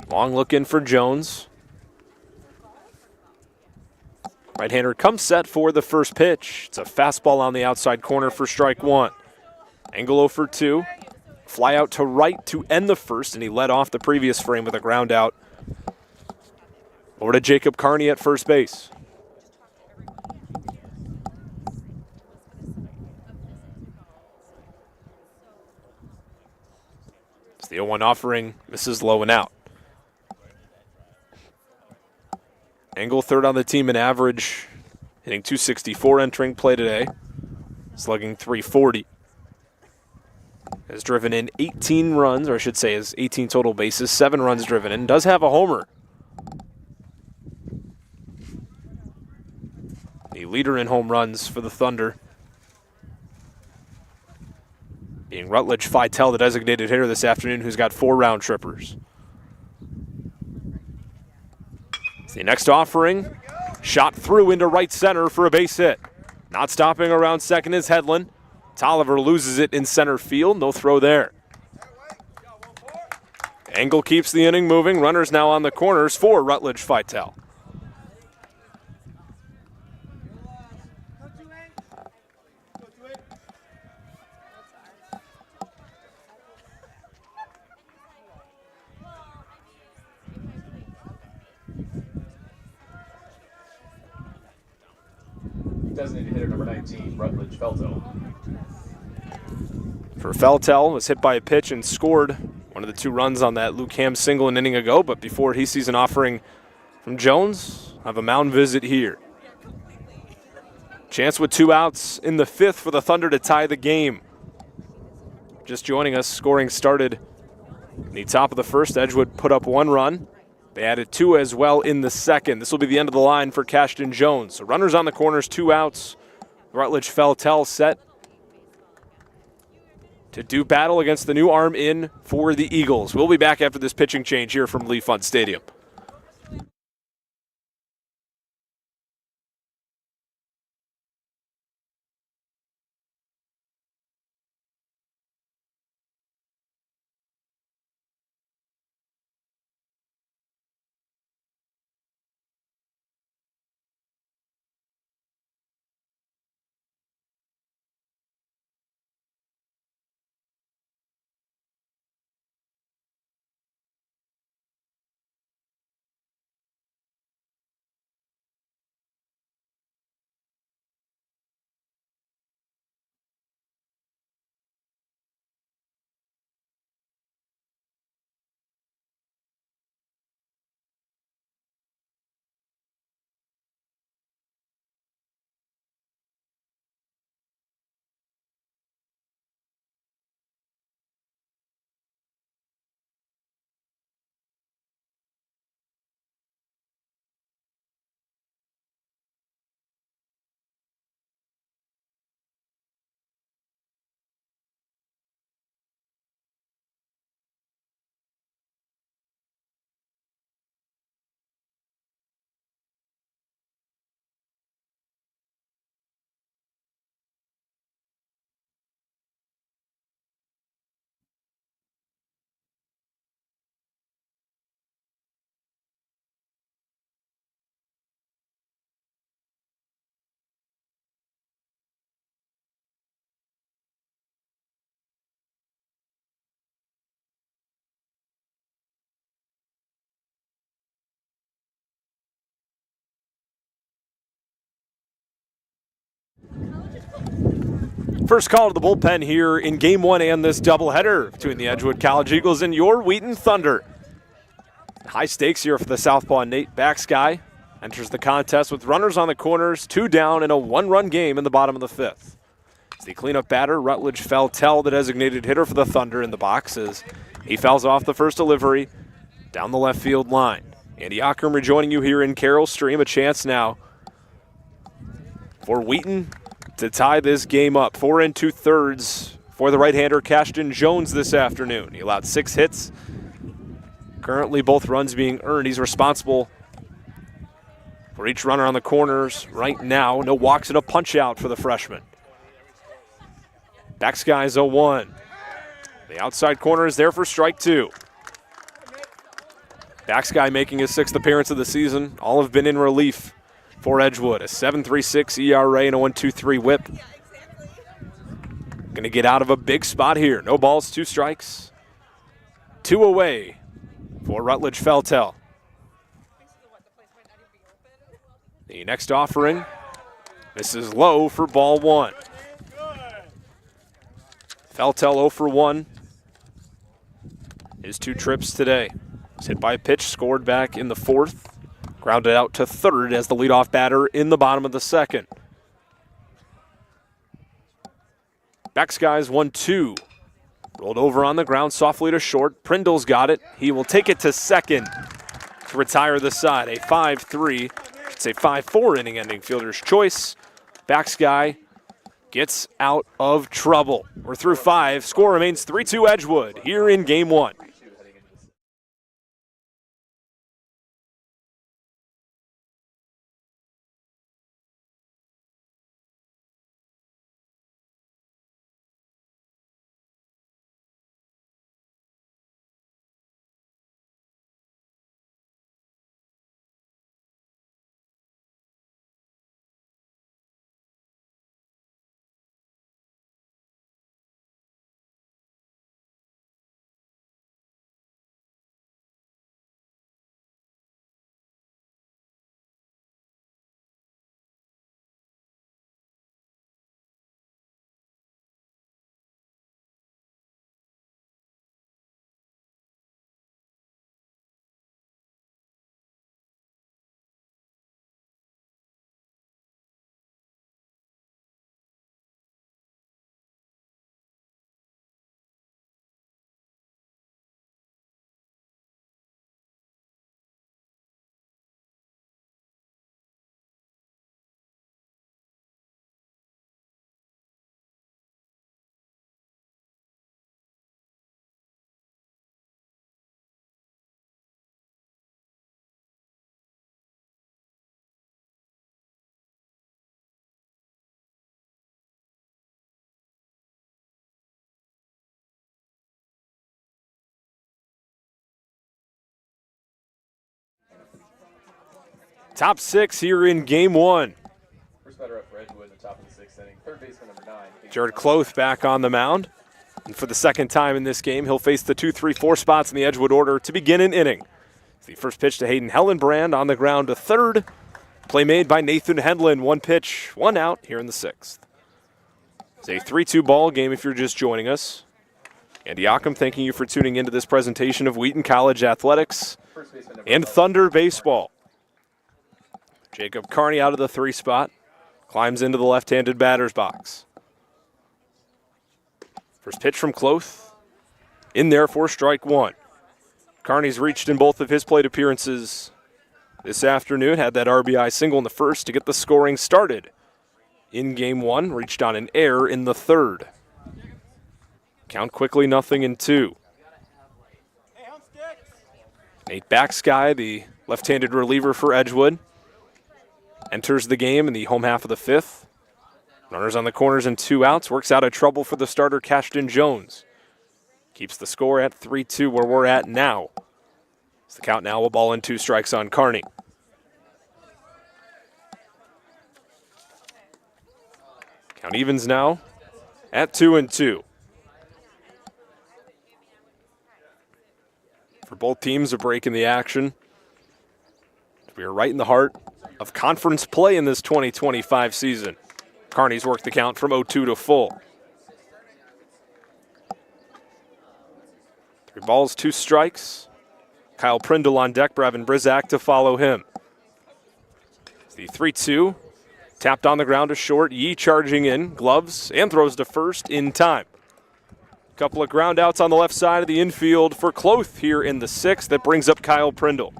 Long look in for Jones. Right-hander comes set for the first pitch. It's a fastball on the outside corner for strike 1. Engel 0 for 2. Fly out to right to end the first, and he led off the previous frame with a ground out. Over to Jacob Carney at first base. It's the 0-1 offering, misses low and out. Engel third on the team in average, hitting .264 entering play today, slugging .340. Has driven in 18 runs, or I should say has 18 total bases, 7 runs driven in, does have a homer. The leader in home runs for the Thunder, being Rutledge Pfund, the designated hitter this afternoon, who's got 4 round trippers. The next offering, shot through into right center for a base hit. Not stopping around second is Hedlund. Tolliver loses it in center field, no throw there. Engel keeps the inning moving. Runners now on the corners for Rutledge Pfund. Designated hitter number 19, Rutledge Felto. For Feltel, was hit by a pitch and scored one of the 2 runs on that Luke Ham single an inning ago, but before he sees an offering from Jones, have a mound visit here. Chance with 2 outs in the 5th for the Thunder to tie the game. Just joining us, scoring started in the top of the first. Edgewood put up 1 run. They added 2 as well in the second. This will be the end of the line for Cashton Jones. So runners on the corners, 2 outs. Rutledge Feltel set to do battle against the new arm in for the Eagles. We'll be back after this pitching change here from Lee Pfund Stadium. First call to the bullpen here in Game 1 and this doubleheader between the Edgewood College Eagles and your Wheaton Thunder. High stakes here for the southpaw Nate Baxguy. Enters the contest with runners on the corners, 2 down, and a 1-run game in the bottom of the 5th. As the cleanup batter, Rutledge Feltel, the designated hitter for the Thunder in the box, as he fouls off the first delivery down the left field line. Andy Ockram rejoining you here in Carroll Stream. A chance now for Wheaton to tie this game up. 4 2/3 for the right-hander Cashton Jones this afternoon. He allowed 6 hits. Currently both runs being earned. He's responsible for each runner on the corners right now. No walks and a punch-out for the freshman. Baxguy's 0-1. The outside corner is there for strike 2. Baxguy making his 6th appearance of the season. All have been in relief for Edgewood. A 7.36 ERA and a 1.23 whip. Going to get out of a big spot here. No balls, 2 strikes. 2 away for Rutledge Feltel. The next offering, this is low for ball 1. Feltel 0 for 1. His 2 trips today. He's hit by a pitch, scored back in the 4th. Grounded out to 3rd as the leadoff batter in the bottom of the 2nd. Baxguy's 1-2. Rolled over on the ground, softly to short. Prindle's got it. He will take it to 2nd to retire the side. A 5-3. It's a 5-4 inning ending fielder's choice. Baxguy gets out of trouble. We're through 5. Score remains 3-2 Edgewood here in Game 1. Top 6 here in Game 1. First batter up for Edgewood in the top of the 6th inning. Third baseman number 9. Jared Cloth back on the mound. And for the 2nd time in this game, he'll face the 2, 3, 4 spots in the Edgewood order to begin an inning. The first pitch to Hayden Hellenbrand on the ground to 3rd. Play made by Nathan Hedlund. 1 pitch, 1 out here in the 6th. It's a 3-2 ball game if you're just joining us. Andy Occam thanking you for tuning into this presentation of Wheaton College Athletics and Thunder Baseball. Jacob Carney out of the 3 spot. Climbs into the left-handed batter's box. First pitch from Cloth. In there for strike 1. Carney's reached in both of his plate appearances this afternoon. Had that RBI single in the 1st to get the scoring started in Game 1. Reached on an error in the 3rd. Count quickly 0-2. Nate Baxguy, the left-handed reliever for Edgewood, enters the game in the home half of the 5th. Runners on the corners and 2 outs. Works out of trouble for the starter, Cashton Jones. Keeps the score at 3-2 where we're at now. It's the count now, a ball and 2 strikes on Carney. Count evens now at 2-2. For both teams, a break in the action. We are right in the heart of conference play in this 2025 season. Carney's worked the count from 0-2 to full. 3 balls, 2 strikes. Kyle Prindle on deck, Brevin Brizak to follow him. It's the 3-2. Tapped on the ground to short. Yee charging in, gloves, and throws to first in time. Couple of ground outs on the left side of the infield for Kloth here in the 6th. That brings up Kyle Prindle.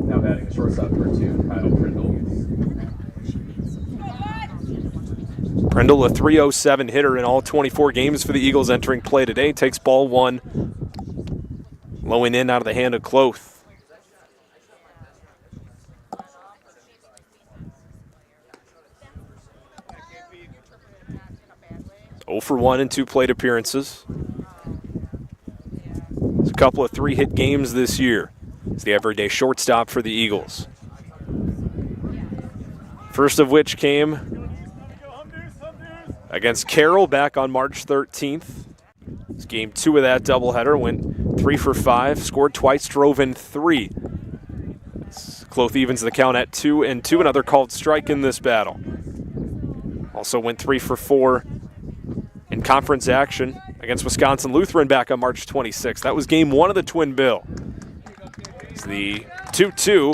Now batting the shortstop for 2, Kyle Prindle. Prindle, a .307 hitter in all 24 games for the Eagles entering play today. Takes ball 1. Low and in out of the hand of Kloth. 0 for 1 in 2 plate appearances. There's a couple of 3-hit games this year. It's the everyday shortstop for the Eagles. First of which came against Carroll back on March 13th. It's game 2 of that doubleheader. Went 3 for 5, scored twice, drove in 3. Kloth evens the count at 2-2. Another called strike in this battle. Also went 3 for 4 in conference action against Wisconsin Lutheran back on March 26th. That was game 1 of the Twin Bill. It's the 2-2.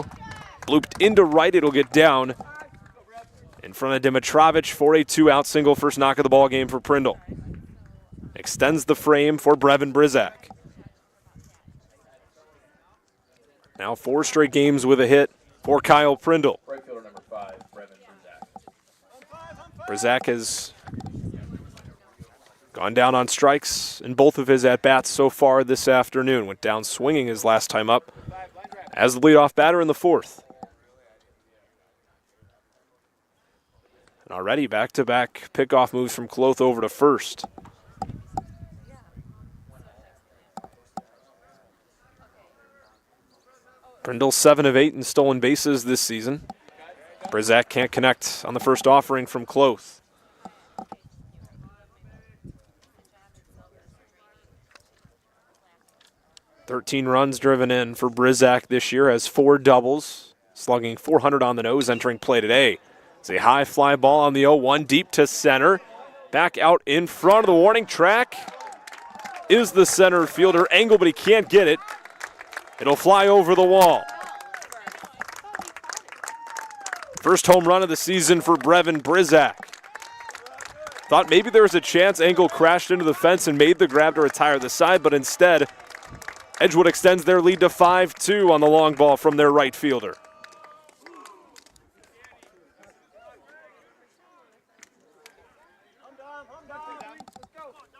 Blooped into right. It'll get down in front of Dimitrovich for a 2-out single. First knock of the ball game for Prindle. Extends the frame for Brevin Brizak. Now 4 straight games with a hit for Kyle Prindle. Right fielder number 5, Brevin Brizak. Brizak has gone down on strikes in both of his at-bats so far this afternoon. Went down swinging his last time up as the leadoff batter in the 4th. And already back-to-back pickoff moves from Kloth over to first. Prindle 7 of 8 in stolen bases this season. Brizak can't connect on the first offering from Kloth. 13 runs driven in for Brizak this year, has 4 doubles, slugging .400 on the nose entering play today. It's a high fly ball on the 0-1, deep to center. Back out in front of the warning track is the center fielder. Angle, but he can't get it. It'll fly over the wall. First home run of the season for Brevin Brizak. Thought maybe there was a chance Angle crashed into the fence and made the grab to retire the side, but instead, Edgewood extends their lead to 5-2 on the long ball from their right fielder.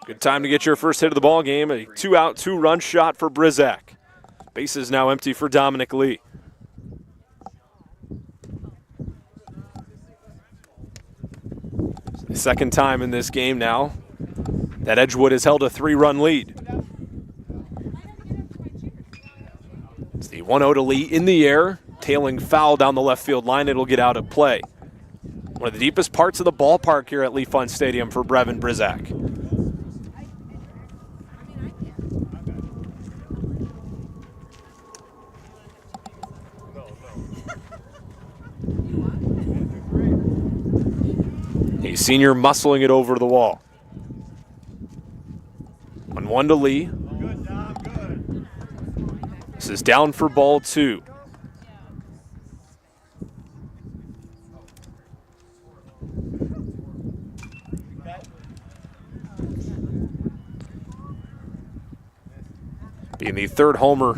Good time to get your first hit of the ball game. A 2-out, 2-run shot for Brizak. Bases now empty for Dominic Lee. It's the second time in this game now that Edgewood has held a 3-run lead. It's the 1-0 to Lee in the air, tailing foul down the left field line. It'll get out of play. One of the deepest parts of the ballpark here at Lee Pfund Stadium for Brevin Brizak. A senior muscling it over the wall. 1-1 to Lee. This is down for ball 2. Being the 3rd homer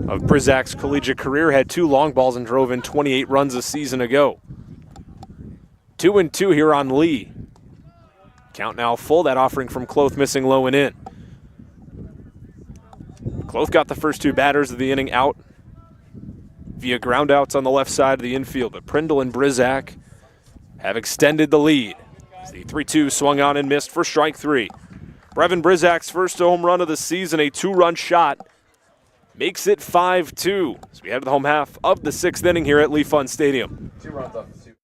of Brizak's collegiate career, had 2 long balls and drove in 28 runs a season ago. 2-2 here on Lee. Count now full. That offering from Kloth missing low and in. Kloth got the first 2 batters of the inning out via ground outs on the left side of the infield, but Prindle and Brizak have extended the lead. The 3-2 swung on and missed for strike 3. Brevin Brizak's first home run of the season, a 2-run shot, makes it 5-2 as we head to the home half of the 6th inning here at Lee Pfund Stadium. 2 runs off the 2.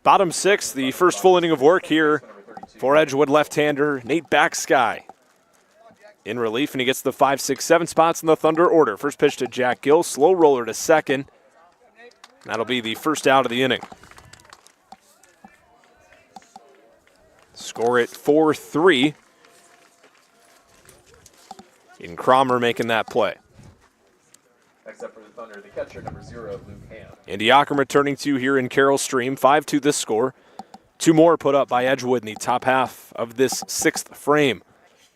Bottom six, the first full inning of work here for Edgewood left-hander Nate Backsky. In relief, and he gets the 5, 6, 7 spots in the Thunder order. First pitch to Jack Gill, slow roller to second. That'll be the first out of the inning. Score it 4-3. In Cromer making that play. Next up for the Thunder, the catcher, number 0, Luke Ham. Andy Ockham returning to you here in Carroll Stream. 5-2 this score. 2 more put up by Edgewood in the top half of this 6th frame.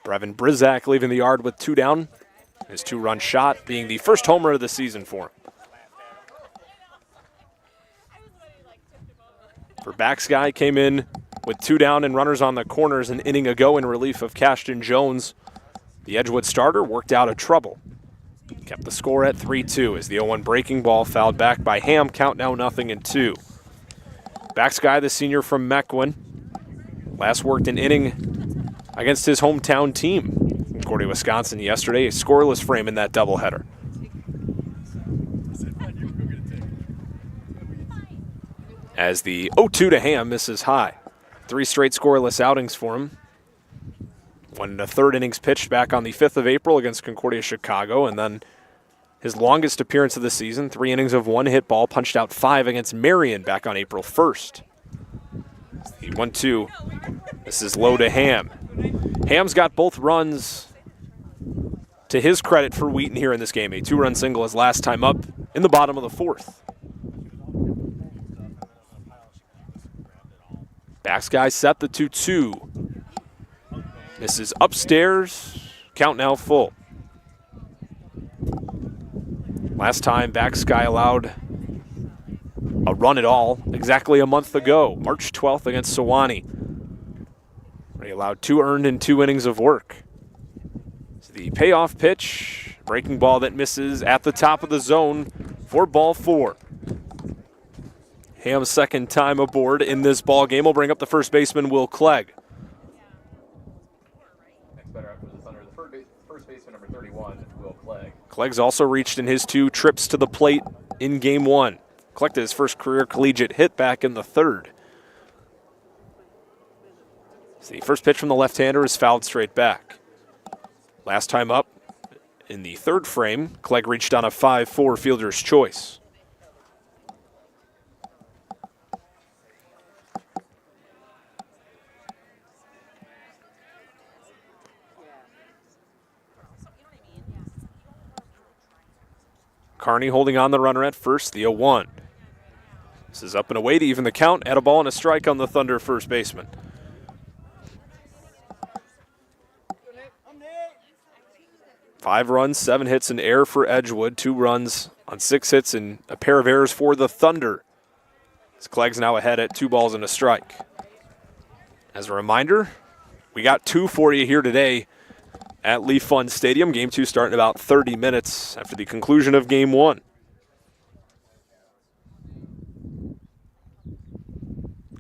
Brevin Brizak leaving the yard with 2 down. His 2-run shot being the first homer of the season for him. For Backsky, came in with 2 down and runners on the corners an inning ago in relief of Cashton Jones. The Edgewood starter worked out of trouble. Kept the score at 3-2 as the 0-1 breaking ball fouled back by Ham. Count now 0-2. Backsky, the senior from Mequon, last worked an inning against his hometown team, Concordia, Wisconsin, yesterday. A scoreless frame in that doubleheader. As the 0-2 to Ham misses high. 3 straight scoreless outings for him. 1 1/3 innings pitched back on the 5th of April against Concordia, Chicago, and then his longest appearance of the season, 3 innings of 1 hit ball, punched out 5 against Marion back on April 1st. The 1-2. This is low to Ham. Ham's got both runs to his credit for Wheaton here in this game. A 2-run single his last time up in the bottom of the 4th. Backsky set the 2-2. This is upstairs. Count now full. Last time Backsky allowed a run at all exactly a month ago, March 12th against Sewanee. He allowed 2 earned in 2 innings of work. So the payoff pitch, breaking ball that misses at the top of the zone for ball 4. Ham's second time aboard in this ball game will bring up the first baseman, Will Clegg. Next batter after the Thunder, the first baseman, number 31, Will Clegg. Clegg's also reached in his 2 trips to the plate in game 1. Collected his first career collegiate hit back in the 3rd. So the first pitch from the left-hander is fouled straight back. Last time up in the 3rd frame, Clegg reached on a 5-4 fielder's choice. Carney holding on the runner at first, the 0-1. This is up and away to even the count. Add a ball and a strike on the Thunder first baseman. Five runs, 7 hits, and error for Edgewood. 2 runs on 6 hits and a pair of errors for the Thunder. As Clegg's now ahead at 2 balls and a strike. As a reminder, we got 2 for you here today at Lee Pfund Stadium. Game 2 starting about 30 minutes after the conclusion of Game 1.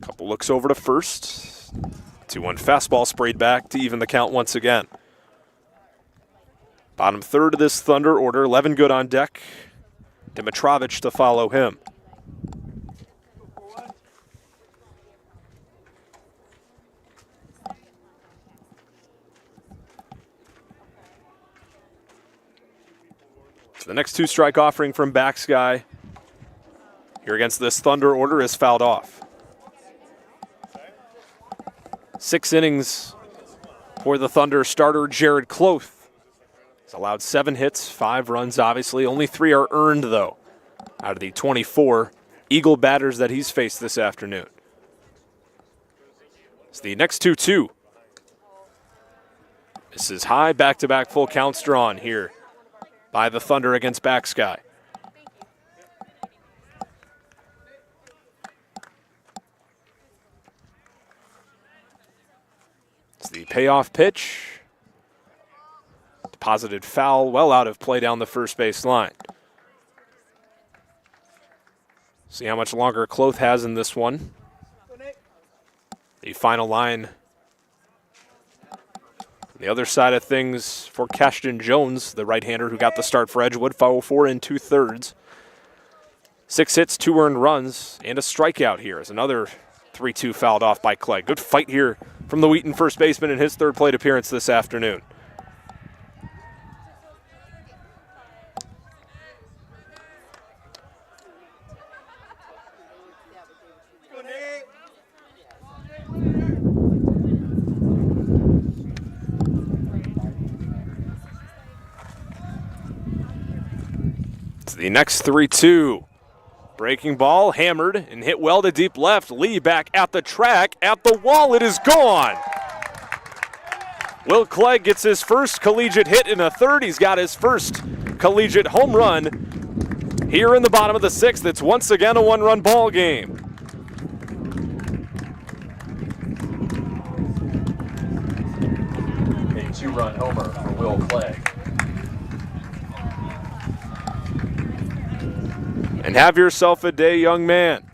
Couple looks over to first. 2-1 fastball sprayed back to even the count once again. Bottom 3rd of this Thunder order, 11 good on deck. Dimitrovich to follow him. So the next 2-strike offering from Backsky here against this Thunder order is fouled off. 6 innings for the Thunder starter, Jared Cloth. He's allowed 7 hits, 5 runs, obviously. Only 3 are earned, though, out of the 24 Eagle batters that he's faced this afternoon. So the next 2-2. This is high, back-to-back full counts drawn here by the Thunder against Backsky. It's the payoff pitch. Deposited foul, well out of play down the first base line. See how much longer Cloth has in this one. The final line. The other side of things for Cashton Jones, the right-hander who got the start for Edgewood, 4 2/3. 6 hits, 2 earned runs, and a strikeout here as another 3-2 fouled off by Clegg. Good fight here from the Wheaton first baseman in his third plate appearance this afternoon. It's the next 3-2. Breaking ball, hammered and hit well to deep left. Lee back at the track, at the wall, it is gone. Will Clegg gets his first collegiate hit in a third. He's got his first collegiate home run here in the bottom of the sixth. It's once again a one-run ball game. A two-run homer for Will Clegg. And have yourself a day, young man.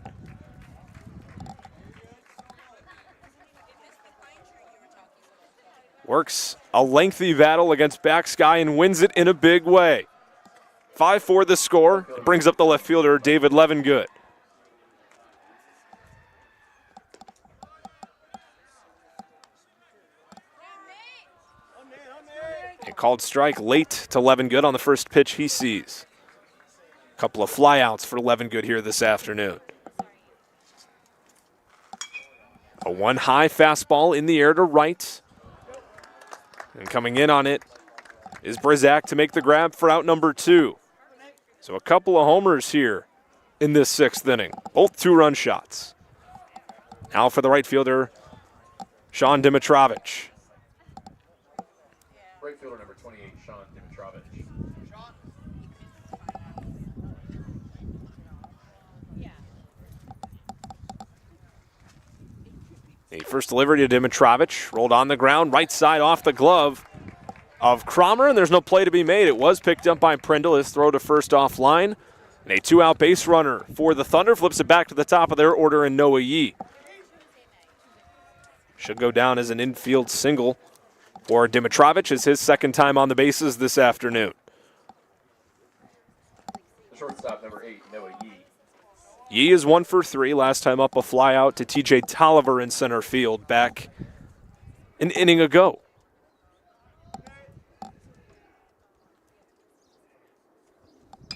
Works a lengthy battle against Backsky and wins it in a big way. 5-4 the score. It brings up the left fielder, David Levengood. A called strike late to Levengood on the first pitch he sees. Couple of flyouts for Levengood here this afternoon. A one-high fastball in the air to right. And coming in on it is Brizak to make the grab for out number 2. So a couple of homers here in this sixth inning. Both two-run shots. Now for the right fielder, Sean Dimitrovich. Right fielder number 28, Sean Dimitrovich. The first delivery to Dimitrovich, rolled on the ground, right side off the glove of Cromer, and there's no play to be made. It was picked up by Prindle. His throw to first offline. And a two-out base runner for the Thunder flips it back to the top of their order in Noah Yee. Should go down as an infield single for Dimitrovich as his second time on the bases this afternoon. The shortstop number 8, Noah Yee. Yee is 1 for 3. Last time up, a fly out to TJ Tolliver in center field back an inning ago.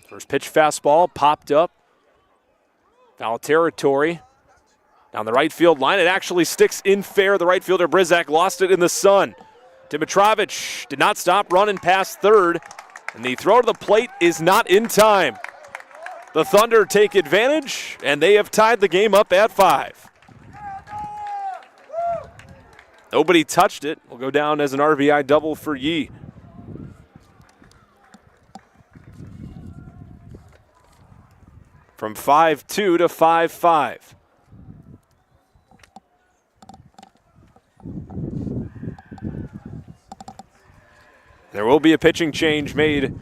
First pitch fastball popped up. Foul territory. Down the right field line. It actually sticks in fair. The right fielder Brizak lost it in the sun. Dimitrovich did not stop running past third. And the throw to the plate is not in time. The Thunder take advantage, and they have tied the game up at 5. Nobody touched it. Will go down as an RBI double for Yee. From 5-2 to 5-5. There will be a pitching change made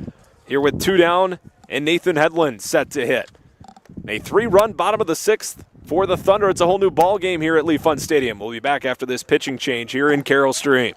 here with 2 down, and Nathan Hedlund set to hit. A 3-run bottom of the 6th for the Thunder. It's a whole new ball game here at Lee Pfund Stadium. We'll be back after this pitching change here in Carroll Stream.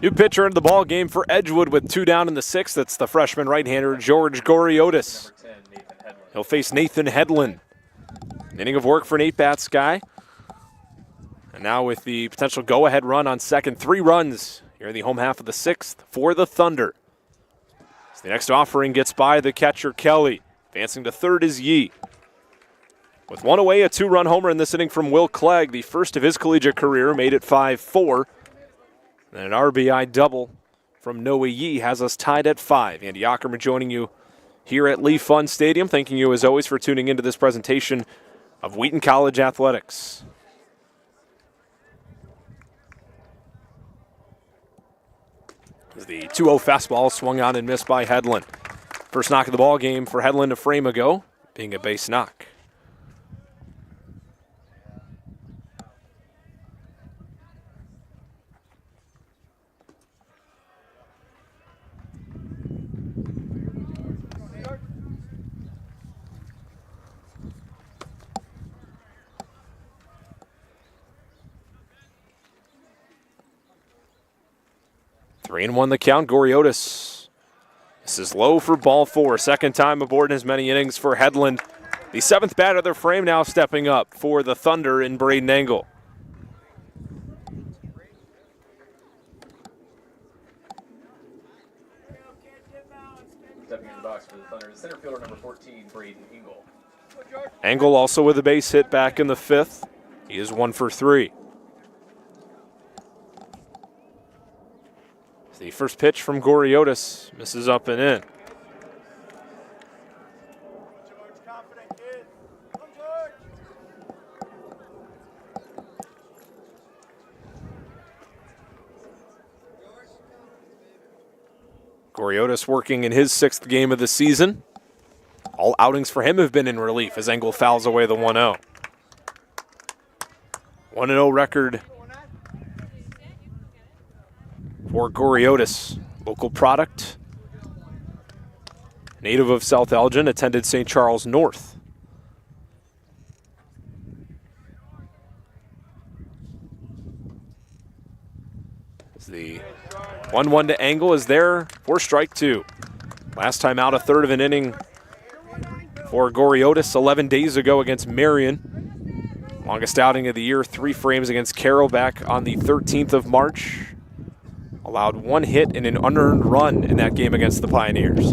New pitcher into the ball game for Edgewood with 2 down in the 6th. That's the freshman right-hander George Goriotis. He'll face Nathan Hedlund. An inning of work for Nate Batskey. And now with the potential go-ahead run on second, 3 runs here in the home half of the 6th for the Thunder. So the next offering gets by the catcher Kelly. Advancing to third is Yee. With 1 away, a 2-run homer in this inning from Will Clegg, the first of his collegiate career, made it 5-4. And an RBI double from Noah Yee has us tied at 5. Andy Ackerman joining you here at Lee Pfund Stadium. Thanking you as always for tuning into this presentation of Wheaton College Athletics. As the 2-0 fastball swung on and missed by Hedlund. First knock of the ball game for Hedlund a frame ago, being a base knock. Three and 1 the count. Goriotis. This is low for ball 4. Second time aboard in as many innings for Hedlund. The 7th batter of their frame now stepping up for the Thunder in Braden Engel. Stepping in the box for the Thunder is center fielder number 14, Braden Engel. Engel also with a base hit back in the 5th. He is 1 for 3. The first pitch from Goriotis misses up and in. Goriotis working in his 6th game of the season. All outings for him have been in relief as Engel fouls away the 1-0. 1-0 record for Goriotis, local product. Native of South Elgin, attended St. Charles North. As the 1-1 to Engel is there for strike 2. Last time out, a third of an inning for Goriotis 11 days ago against Marion. Longest outing of the year, 3 frames against Carroll back on the 13th of March. Allowed 1 hit and an unearned run in that game against the Pioneers.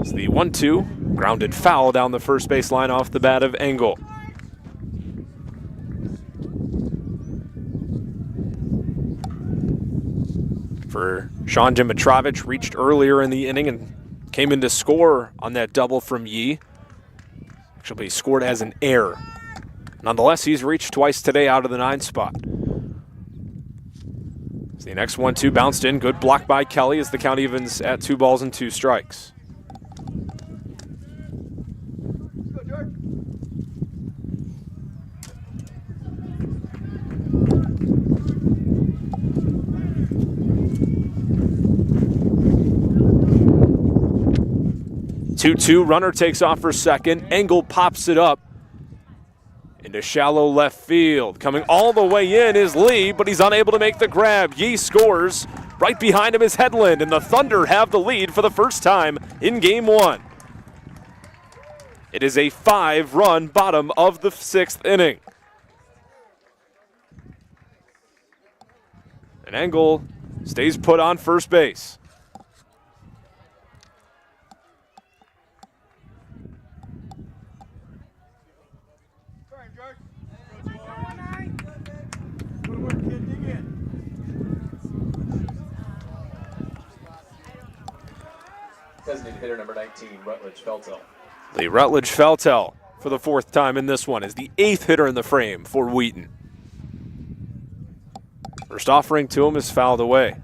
It's the 1-2, grounded foul down the first base line off the bat of Engel. For Sean Dimitrovich, reached earlier in the inning and came in to score on that double from Yee. Actually, he scored as an error. Nonetheless, he's reached twice today out of the 9 spot. The next 1-2 bounced in. Good block by Kelly as the count evens at 2 balls and 2 strikes. Two runner takes off for second. Engel pops it up into shallow left field. Coming all the way in is Lee, but he's unable to make the grab. Yee scores. Right behind him is Hedlund, and the Thunder have the lead for the first time in Game 1. It is a 5-run bottom of the 6th inning. And Engel stays put on first base. Designated hitter number 19, Rutledge Feltel. The Rutledge Feltel for the 4th time in this one is the 8th hitter in the frame for Wheaton. First offering to him is fouled away.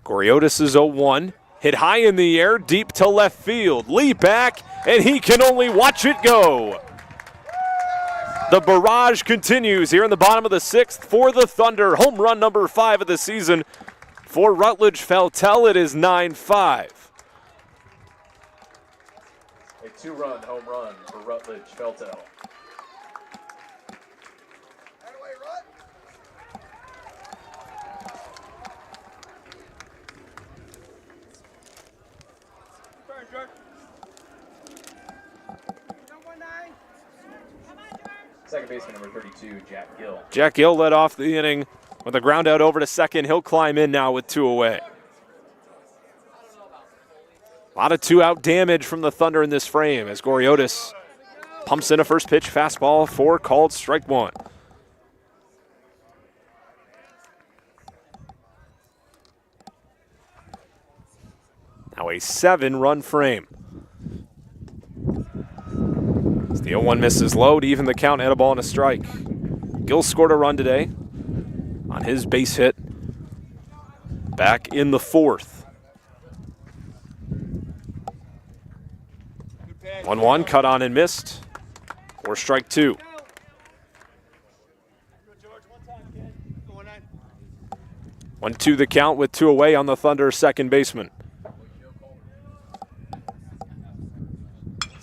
Goriotis is 0-1. Hit high in the air, deep to left field. Lee back, and he can only watch it go. The barrage continues here in the bottom of the 6th for the Thunder. Home run number 5 of the season for Rutledge Feltel. It is 9-5. A 2-run home run for Rutledge Feltel. Second baseman number 32, Jack Gill. Jack Gill led off the inning with a ground out over to second. He'll climb in now with 2 away. A lot of 2-out damage from the Thunder in this frame as Goriotis pumps in a first pitch fastball for called strike 1. Now a 7-run frame. As the 0-1 misses low to even the count at a ball and a strike. Gill scored a run today on his base hit back in the 4th. 1-1, cut on and missed, or strike 2. 1-2 the count with 2 away on the Thunder second baseman.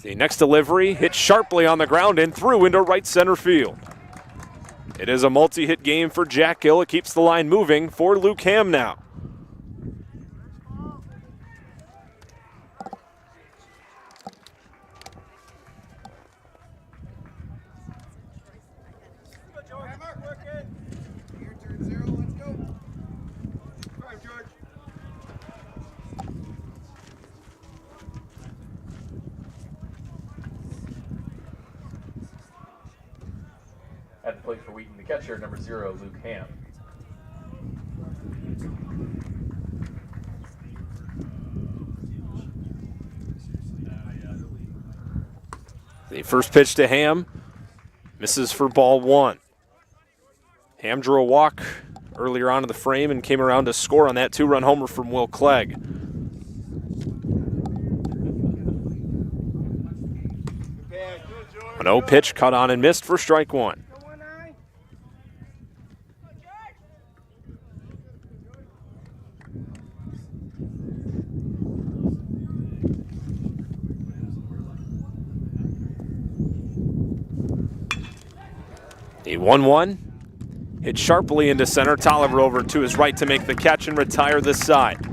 The next delivery hit sharply on the ground and through into right center field. It is a multi-hit game for Jack Gill. It keeps the line moving for Luke Ham now. At the plate for Wheaton, the catcher, number 0, Luke Ham. The first pitch to Ham misses for ball 1. Ham drew a walk earlier on in the frame and came around to score on that 2-run homer from Will Clegg. 1-0 pitch cut on and missed for strike 1. A 1-1 hit sharply into center. Tolliver over to his right to make the catch and retire this side.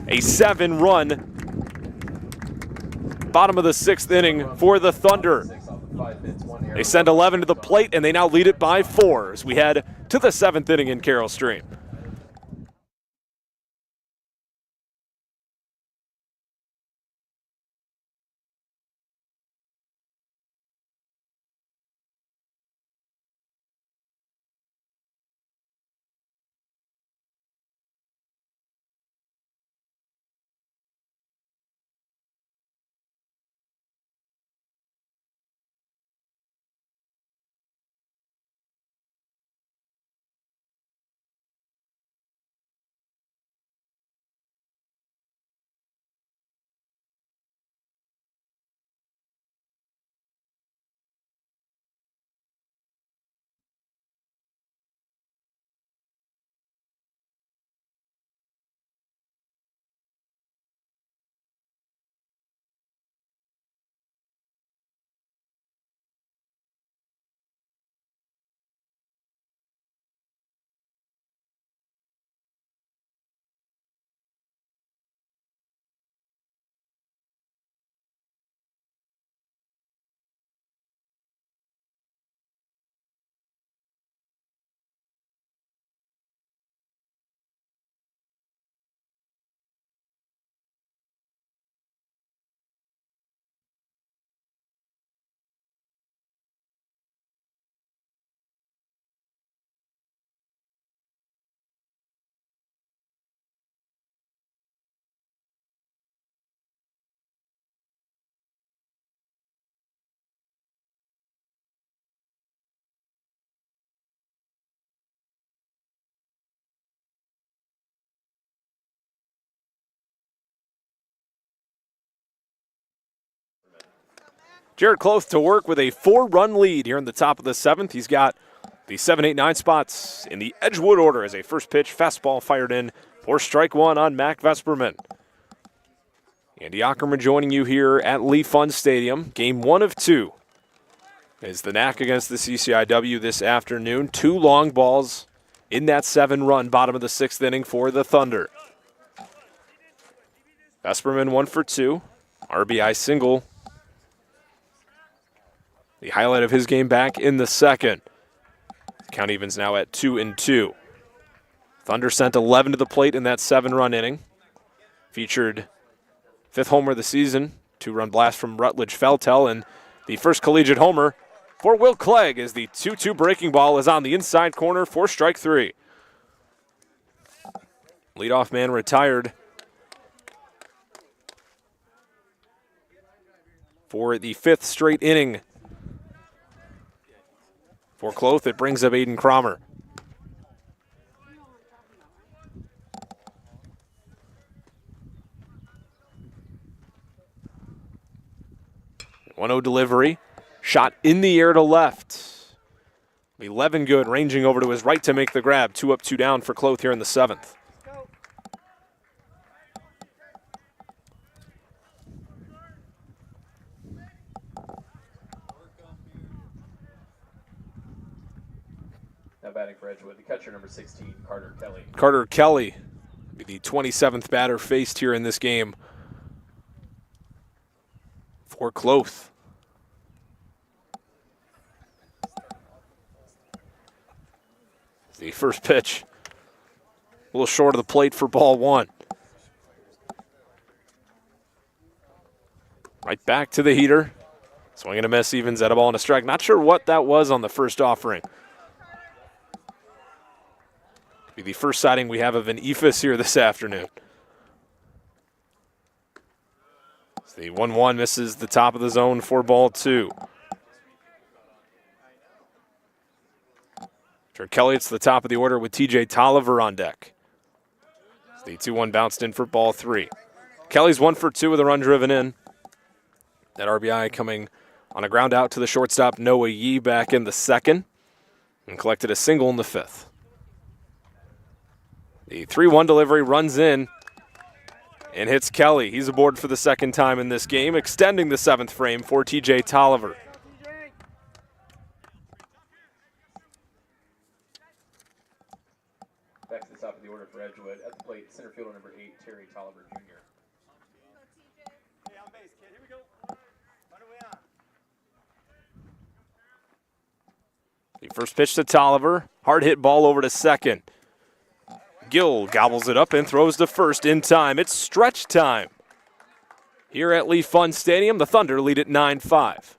A 7-run bottom of the 6th inning for the Thunder. They send 11 to the plate and they now lead it by 4 as we head to the 7th inning in Carroll Stream. Jared Cloth to work with a 4-run lead here in the top of the 7th. He's got the 7, 8, 9 spots in the Edgewood order as a first pitch fastball fired in for strike one on Mac Vesperman. Andy Ackerman joining you here at Lee Pfund Stadium. Game 1 of 2 is the NAC against the CCIW this afternoon. 2 long balls in that 7-run bottom of the 6th inning for the Thunder. Vesperman 1 for 2. RBI single. The highlight of his game back in the 2nd. Count evens now at 2-2. Thunder sent 11 to the plate in that 7-run inning. Featured 5th homer of the season, 2-run blast from Rutledge Feltel, and the first collegiate homer for Will Clegg as the 2-2 breaking ball is on the inside corner for strike 3. Leadoff man retired for the 5th straight inning. For Cloth, it brings up Aiden Cromer. One-0 delivery. Shot in the air to left. 11 good, ranging over to his right to make the grab. 2 up, 2 down for Cloth here in the 7th. Now batting for Edgewood, the catcher number 16, Carter Kelly. Carter Kelly, be the 27th batter faced here in this game for Cloth. The first pitch, a little short of the plate for ball 1. Right back to the heater. Swing and a miss, evens at a ball and a strike. Not sure what that was on the first offering. Be the first sighting we have of an ephus here this afternoon. So the 1-1 misses the top of the zone for ball 2. Kelly, it's the top of the order with TJ Tolliver on deck. The 2-1 bounced in for ball 3. Kelly's 1 for 2 with a run driven in. That RBI coming on a ground out to the shortstop Noah Yee back in the 2nd and collected a single in the 5th. The 3-1 delivery runs in and hits Kelly. He's aboard for the 2nd time in this game, extending the 7th frame for TJ Tolliver. Back to the top of the order for Edgewood. At the plate, center fielder number 8, Terry Tolliver Jr. Hey, on base, kid. Here we go. Run away on. The first pitch to Tolliver. Hard hit ball over to 2nd. Gill gobbles it up and throws to first in time. It's stretch time. Here at Lee Pfund Stadium, the Thunder lead at 9-5.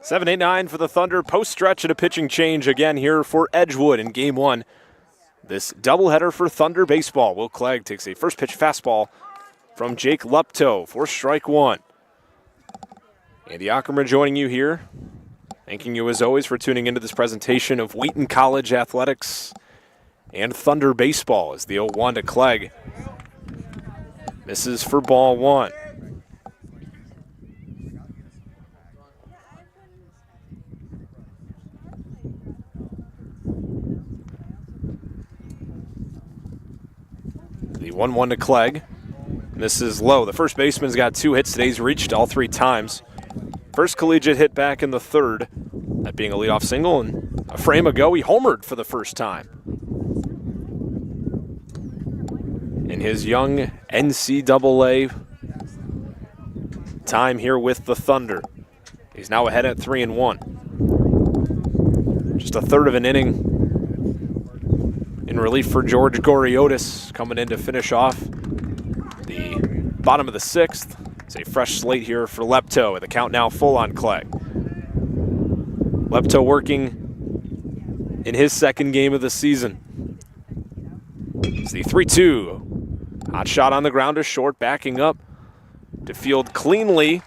7-8-9 for the Thunder. Post stretch and a pitching change again here for Edgewood in game one. This doubleheader for Thunder Baseball. Will Clegg takes a first pitch fastball from Jake Lepto for strike one. Andy Ackerman joining you here. Thanking you as always for tuning into this presentation of Wheaton College Athletics and Thunder Baseball as the 0-1 to Clegg. Misses for ball one. The 1-1 to Clegg. This is low. The first baseman's got 2 hits today. He's reached all 3 times. First collegiate hit back in the third. That being a leadoff single, and a frame ago he homered for the first time in his young NCAA time here with the Thunder. He's now ahead at 3-1. Just a third of an inning in relief for George Goriotis, coming in to finish off the bottom of the 6th. It's a fresh slate here for Lepto, with the count now full on Clegg. Lepto working in his second game of the season. It's the 3-2. Hot shot on the ground to short, backing up to field cleanly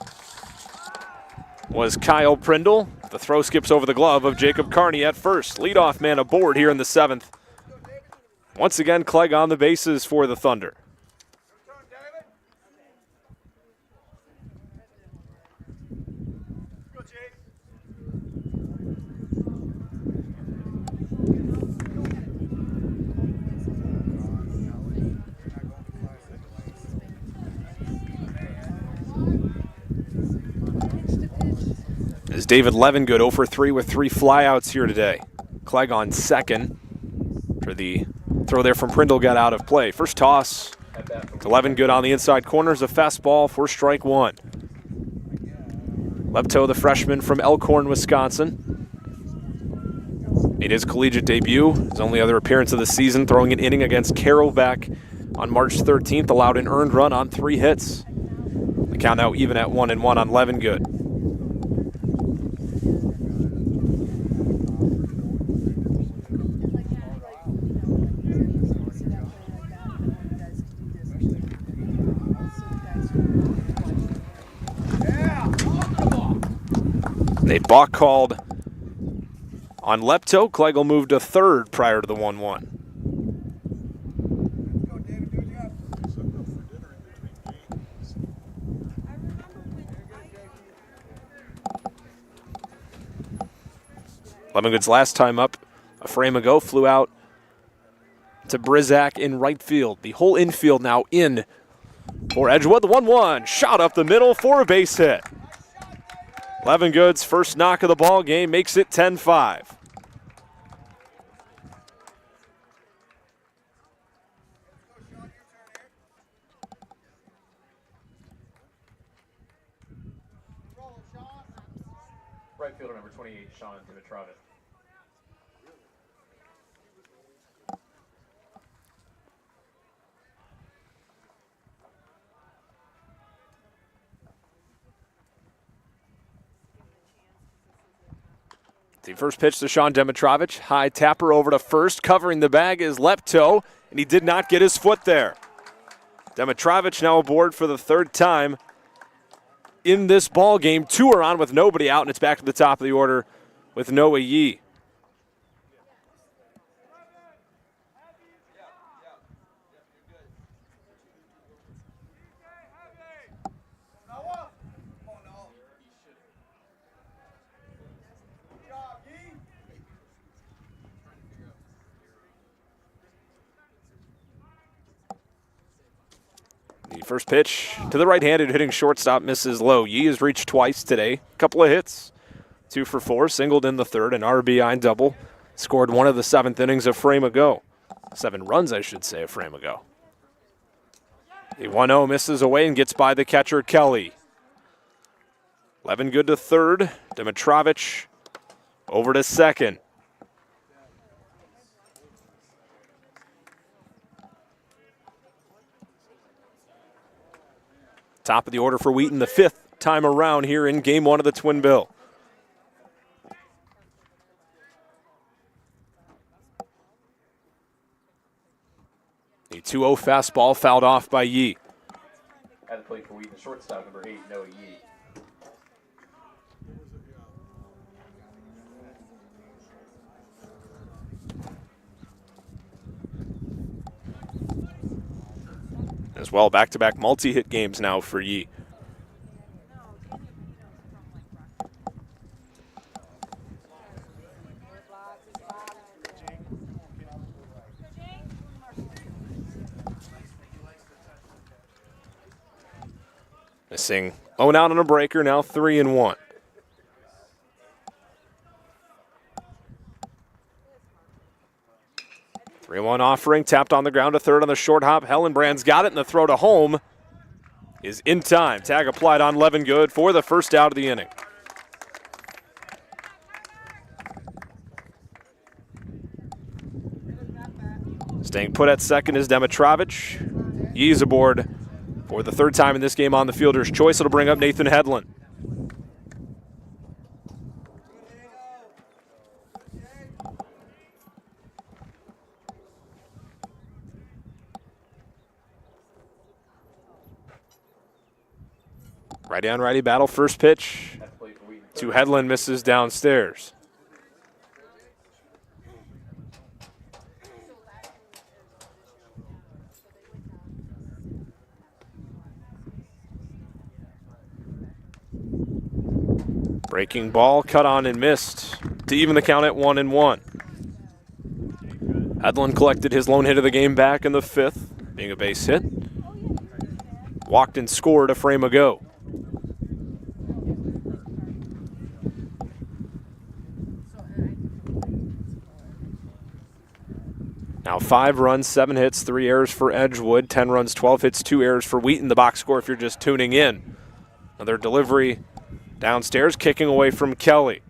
was Kyle Prindle. The throw skips over the glove of Jacob Carney at first. Leadoff man aboard here in the 7th. Once again, Clegg on the bases for the Thunder. As David Levengood 0 for 3 with 3 flyouts here today. Clegg on second for the throw there from Prindle got out of play. First toss to Levengood on the inside corner is a fastball for strike one. Lepto, the freshman from Elkhorn, Wisconsin, made his collegiate debut. His only other appearance of the season, throwing an inning against Carroll back on March 13th, allowed an earned run on 3 hits. The count now even at 1-1 on Levengood. A balk called on Lepto. Clegg will move to third prior to the 1-1. Levengood's last time up a frame ago flew out to Brizak in right field. The whole infield now in for Edgewood. The 1-1 shot up the middle for a base hit. Levengood's first knock of the ball game makes it 10-5. Right fielder number 28, Sean Dimitrovic. The first pitch to Sean Dimitrovic. High tapper over to first. Covering the bag is Lepto, and he did not get his foot there. Dimitrovic now aboard for the 3rd time in this ball game. 2 are on with nobody out, and it's back to the top of the order with Noah Yee. The first pitch to the right-handed hitting shortstop misses low. Yee has reached twice today. Couple of hits. 2 for 4, singled in the 3rd, an RBI double. Scored one of the 7th innings a frame ago. 7 runs, I should say, a frame ago. The 1-0 misses away and gets by the catcher, Kelly. Levengood to 3rd. Dimitrovic over to 2nd. Top of the order for Wheaton, the 5th time around here in game 1 of the Twin Bill. 2-0 fastball fouled off by Yee. At the plate for Wheaton, shortstop number 8, Noah Yee. As well, back-to-back multi-hit games now for Yee. Missing 0 out on a breaker, now 3-1. Three-one offering, tapped on the ground to third on the short hop. Hellenbrand's got it, and the throw to home is in time. Tag applied on Levengood for the first out of the inning. Staying put at second is Dimitrovic. Yee's aboard for the third time in this game on the fielder's choice. It'll bring up Nathan Hedlund. Righty on righty battle, first pitch to Hedlund, misses downstairs. Breaking ball, cut on and missed to even the count at 1-1. Hedlund collected his lone hit of the game back in the fifth, being a base hit. Walked and scored a frame ago. Now 5 runs, 7 hits, 3 errors for Edgewood, 10 runs, 12 hits, 2 errors for Wheaton. The box score if you're just tuning in. Another delivery downstairs, kicking away from Kelly.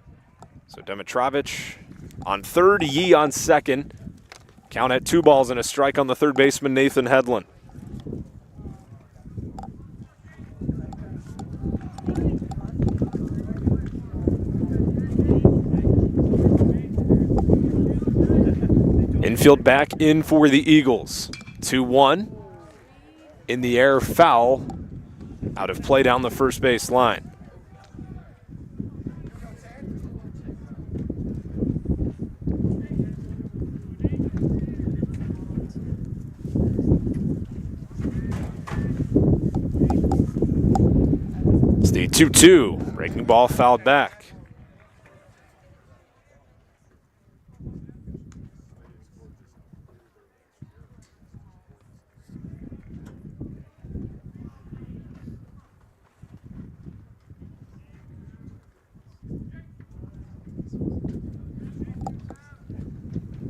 So Dimitrovic on third, Yee on second. Count at 2 balls and a strike on the third baseman, Nathan Hedlund. Infield back in for the Eagles. 2-1. In the air, foul. Out of play down the first base line. It's the 2-2. Breaking ball fouled back.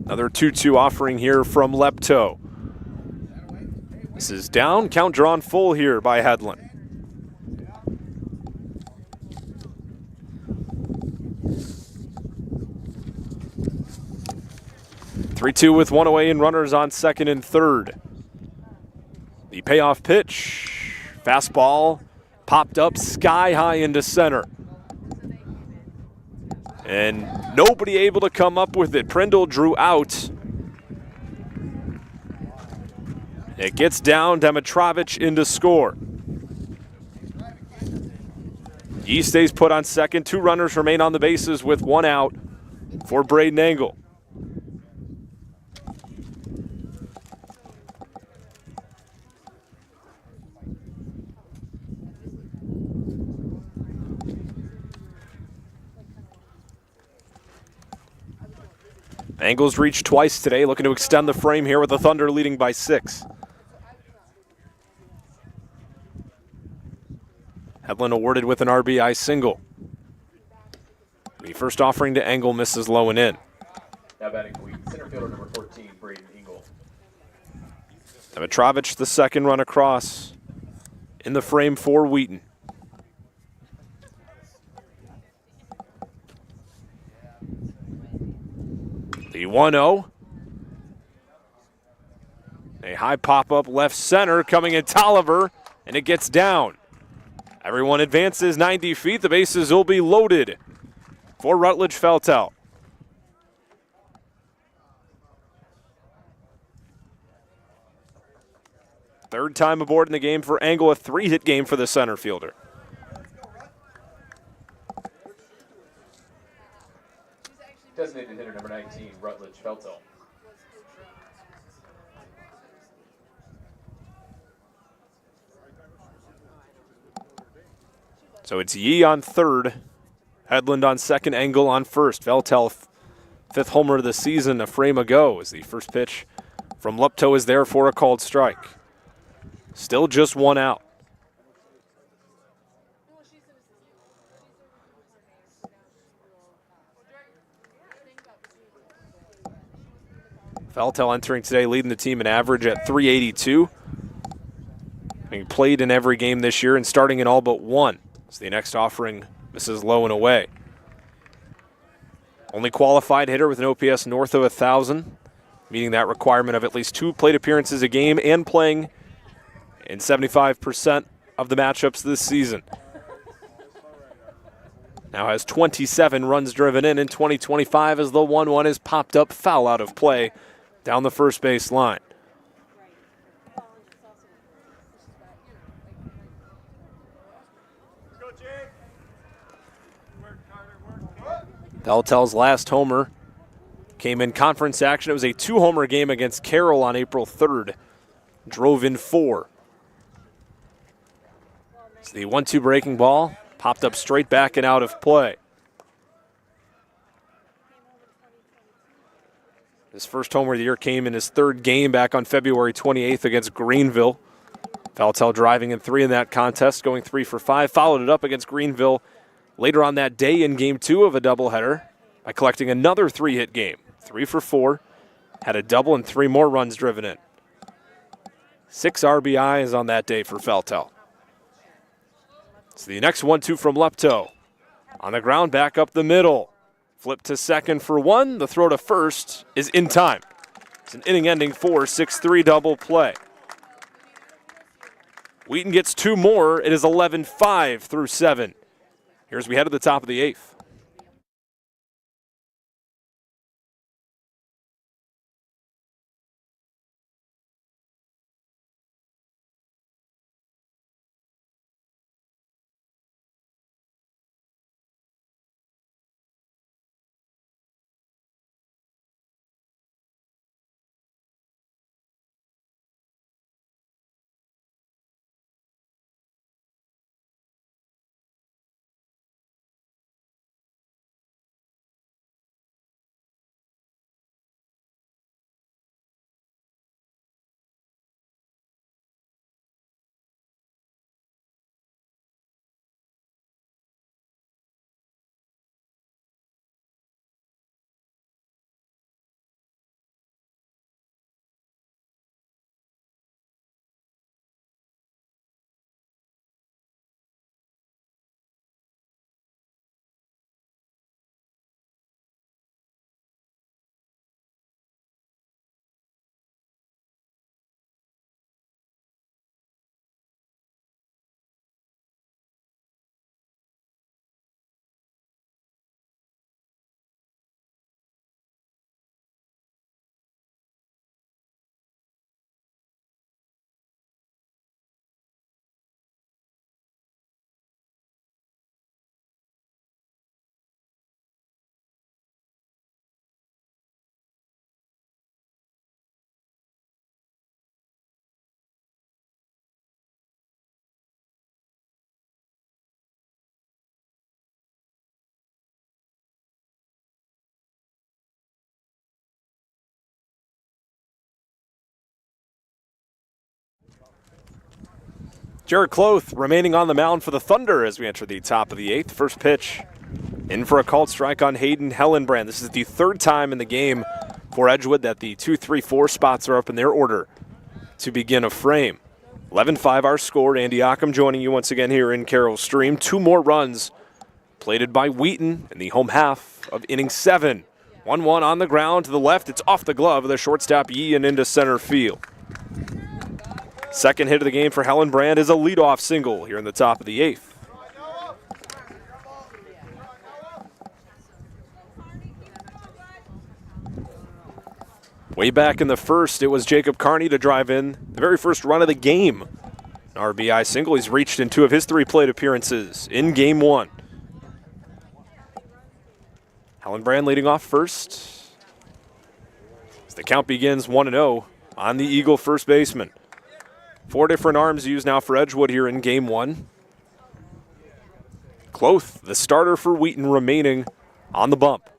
Another 2-2 offering here from Lepto. This is down, count drawn full here by Hedlund. Three-two with 1 away and runners on second and third. The payoff pitch, fastball, popped up sky high into center. And nobody able to come up with it. Prindle drew out. It gets down, Dimitrovic in to score. Yee stays put on second. 2 runners remain on the bases with 1 out for Braden Engel. Engel's reached twice today, looking to extend the frame here with the Thunder leading by 6. Hedlund awarded with an RBI single. The first offering to Engel misses low and in. Now batting for Wheaton, center fielder number 14, Braden Engel. Dimitrovic, the second run across in the frame for Wheaton. The 1-0. A high pop-up left center coming in Tolliver, and it gets down. Everyone advances 90 feet. The bases will be loaded for Rutledge Feltel. Third time aboard in the game for Engel, a 3-hit game for the center fielder. Designated hitter number 19, Rutledge Feltel. So it's Yee on third, Hedlund on second, Engel on first. Feltel, fifth homer of the season a frame ago, as the first pitch from Lupto is there for a called strike. Still just one out. Feltel entering today leading the team in average at .382. He played in every game this year and starting in all but one. So the next offering misses low and away. Only qualified hitter with an OPS north of 1,000, meeting that requirement of at least 2 plate appearances a game and playing in 75% of the matchups this season. Now has 27 runs driven in 2025 as the 1-1 is popped up foul out of play down the first base line. Feltel's last homer came in conference action. It was a 2-homer game against Carroll on April 3rd. Drove in 4. It's the 1-2 breaking ball, popped up straight back and out of play. His first homer of the year came in his 3rd game back on February 28th against Greenville. Feltel driving in 3 in that contest, going 3 for 5. Followed it up against Greenville later on that day in Game 2 of a doubleheader by collecting another 3-hit game. 3 for 4, had a double and 3 more runs driven in. 6 RBIs on that day for Feltel. So the next 1-2 from Lupto. On the ground, back up the middle. Flip to second for 1. The throw to first is in time. It's an inning-ending 4-6-3 double play. Wheaton gets 2 more. It is 11-5 through 7. Here's we head to the top of the 8th. Jared Cloth remaining on the mound for the Thunder as we enter the top of the 8th. First pitch in for a called strike on Hayden Hellenbrand. This is the 3rd time in the game for Edgewood that the 2, 3, 4 spots are up in their order to begin a frame. 11-5 our score. Andy Ockham joining you once again here in Carroll Stream. 2 more runs plated by Wheaton in the home half of inning 7. 1-1 on the ground to the left. It's off the glove of the shortstop Yee and into center field. Second hit of the game for Hellenbrand is a leadoff single here in the top of the 8th. Way back in the first, it was Jacob Carney to drive in the very first run of the game. An RBI single. He's reached in 2 of his 3 plate appearances in Game 1. Hellenbrand leading off first. As the count begins 1-0 on the Eagle first baseman. 4 different arms used now for Edgewood here in Game 1. Cloth, the starter for Wheaton, remaining on the bump.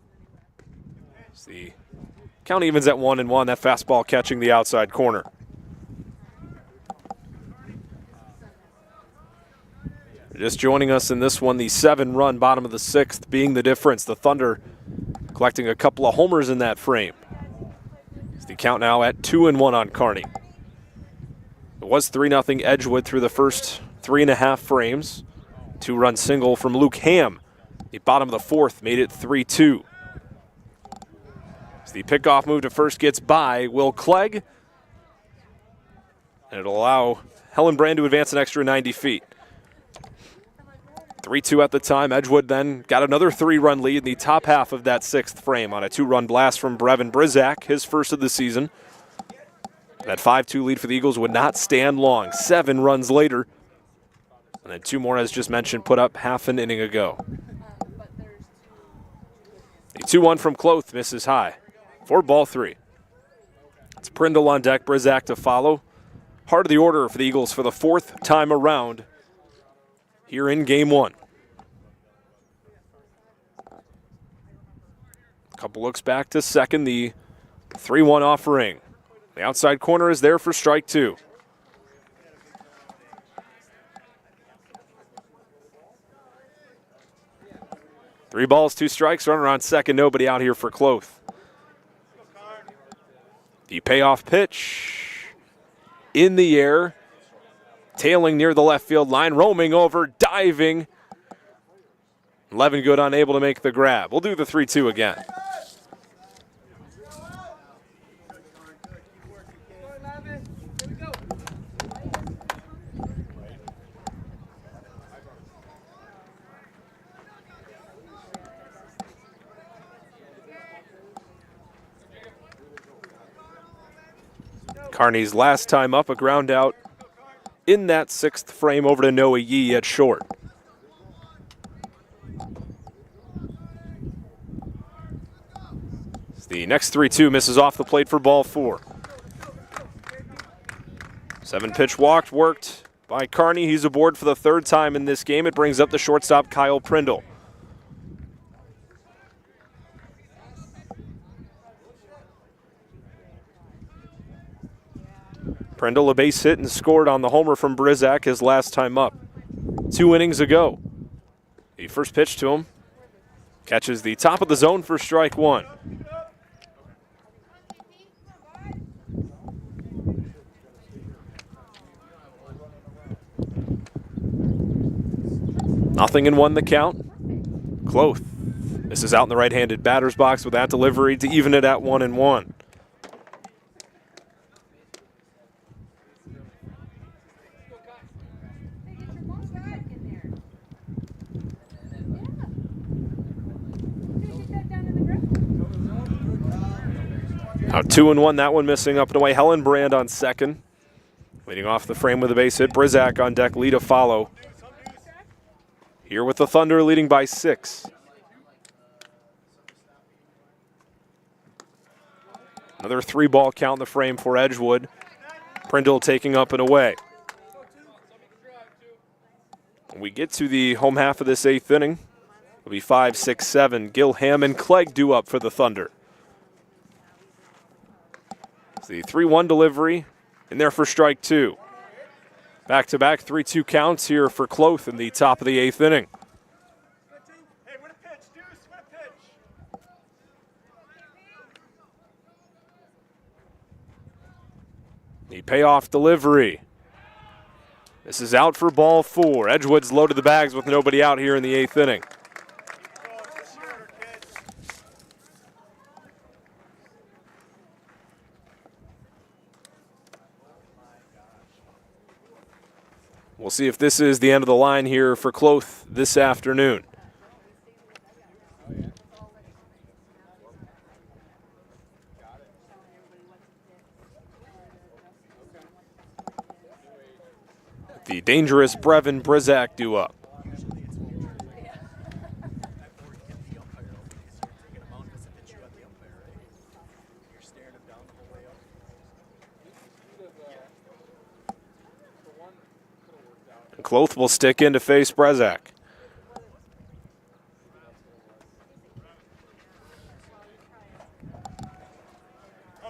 The count evens at 1-1. That fastball catching the outside corner. Just joining us in this one, the 7-run bottom of the 6th being the difference. The Thunder collecting a couple of homers in that frame. It's the count now at 2-1 on Carney. It was 3-0 Edgewood through the first 3.5 frames. 2-run single from Luke Ham. The bottom of the 4th made it 3-2. As the pickoff move to first gets by Will Clegg. And it'll allow Hellenbrand to advance an extra 90 feet. 3-2 at the time. Edgewood then got another 3-run lead in the top half of that 6th frame on a 2-run blast from Brevin Brizak, his first of the season. That 5-2 lead for the Eagles would not stand long. 7 runs later. And then 2 more, as just mentioned, put up half an inning ago. The 2-1 from Cloth misses high for ball 3. It's Prindle on deck, Brizak to follow. Heart of the order for the Eagles for the 4th time around here in Game 1. A couple looks back to second, the 3-1 offering. The outside corner is there for strike 2. Three balls, 2 strikes, runner on second, nobody out here for Cloth. The payoff pitch in the air, tailing near the left field line, roaming over, diving. Levengood unable to make the grab. We'll do the 3-2 again. Carney's last time up, a ground out in that 6th frame over to Noah Yee at short. The next 3-2 misses off the plate for ball 4. 7-pitch walked, worked by Carney. He's aboard for the 3rd time in this game. It brings up the shortstop, Kyle Prindle. Prindle a base hit and scored on the homer from Brizak his last time up 2 innings ago. The first pitch to him catches the top of the zone for strike 1. Nothing in 1 the count. Cloth. This is out in the right-handed batter's box with that delivery to even it at 1-1. Now 2-1, that one missing up and away. Hellenbrand on second. Leading off the frame with a base hit. Brizak on deck, Lee to follow. Here with the Thunder leading by 6. Another 3-ball count in the frame for Edgewood. Prindle taking up and away. When we get to the home half of this 8th inning, it'll be 5, 6, 7. Gilham and Clegg due up for the Thunder. The 3-1 delivery in there for strike 2. Back-to-back 3-2 counts here for Cloth in the top of the 8th inning. The payoff delivery. This is out for ball 4. Edgewood's loaded the bags with nobody out here in the 8th inning. We'll see if this is the end of the line here for Cloth this afternoon. the dangerous Brevin Brizak due up. Kloth will stick in to face Brizak.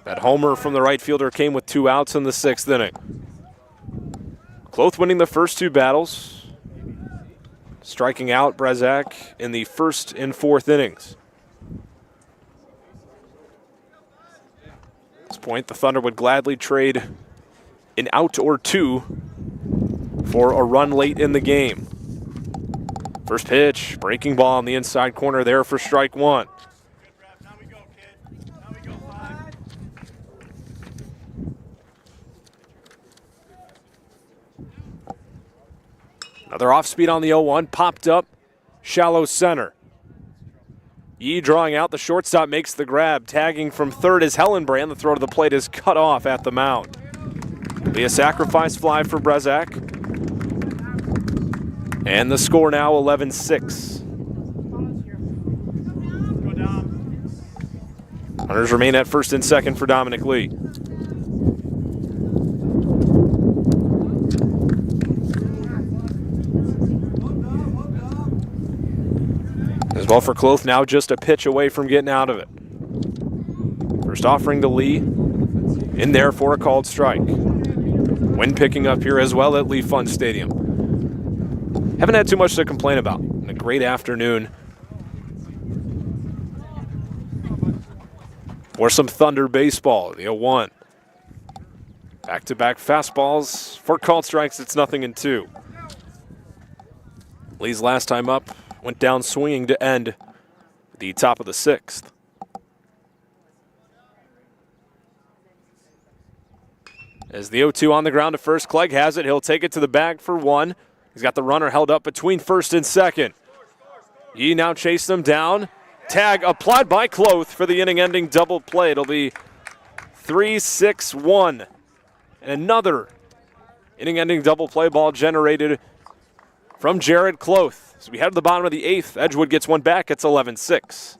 That homer from the right fielder came with 2 outs in the 6th inning. Kloth winning the first 2 battles, striking out Brizak in the 1st and 4th innings. At this point, the Thunder would gladly trade an out or 2 for a run late in the game. First pitch, breaking ball on the inside corner there for strike 1. Another off speed on the 0-1, popped up, shallow center. Yee drawing out, the shortstop makes the grab. Tagging from third is Hellenbrand. The throw to the plate is cut off at the mound. It'll be a sacrifice fly for Brizak. And the score now 11-6. Runners remain at first and second for Dominic Lee. As well for Kloth, now just a pitch away from getting out of it. First offering to Lee, in there for a called strike. Wind picking up here as well at Lee Pfund Stadium. Haven't had too much to complain about. And a great afternoon for some Thunder baseball. The 0-1. Back-to-back fastballs. For called strikes, it's 0-2. Lee's last time up went down swinging to end the top of the 6th. As the 0-2 on the ground to first, Clegg has it. He'll take it to the bag for 1. He's got the runner held up between first and second. Yee now chased them down. Tag applied by Kloth for the inning-ending double play. It'll be 3-6-1. And another inning-ending double play ball generated from Jared Kloth. So we head to the bottom of the 8th. Edgewood gets one back. It's 11-6.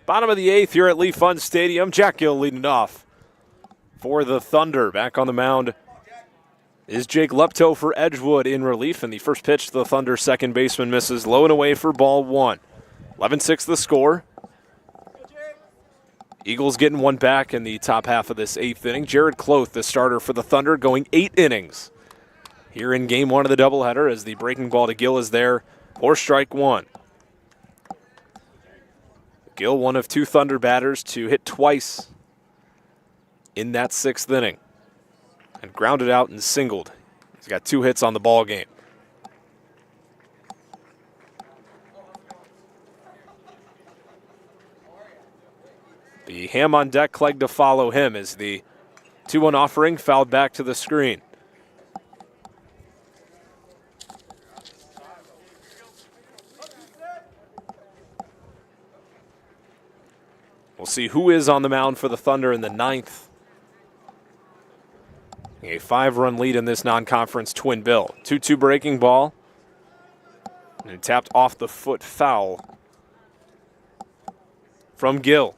Bottom of the 8th here at Lee Pfund Stadium. Jack Gill leading off for the Thunder. Back on the mound is Jake Lepto for Edgewood in relief. And the first pitch to the Thunder second baseman misses low and away for ball 1. 11-6 the score. Eagles getting one back in the top half of this 8th inning. Jared Kloth, the starter for the Thunder, going 8 innings here in game 1 of the doubleheader as the breaking ball to Gill is there for strike 1. Gill, one of 2 Thunder batters to hit twice in that 6th inning and grounded out and singled. He's got 2 hits on the ball game. The ham on deck, Clegg to follow him as the 2-1 offering, fouled back to the screen. We'll see who is on the mound for the Thunder in the ninth. A 5-run lead in this non-conference twin bill. 2-2 breaking ball. And it tapped off the foot foul from Gill.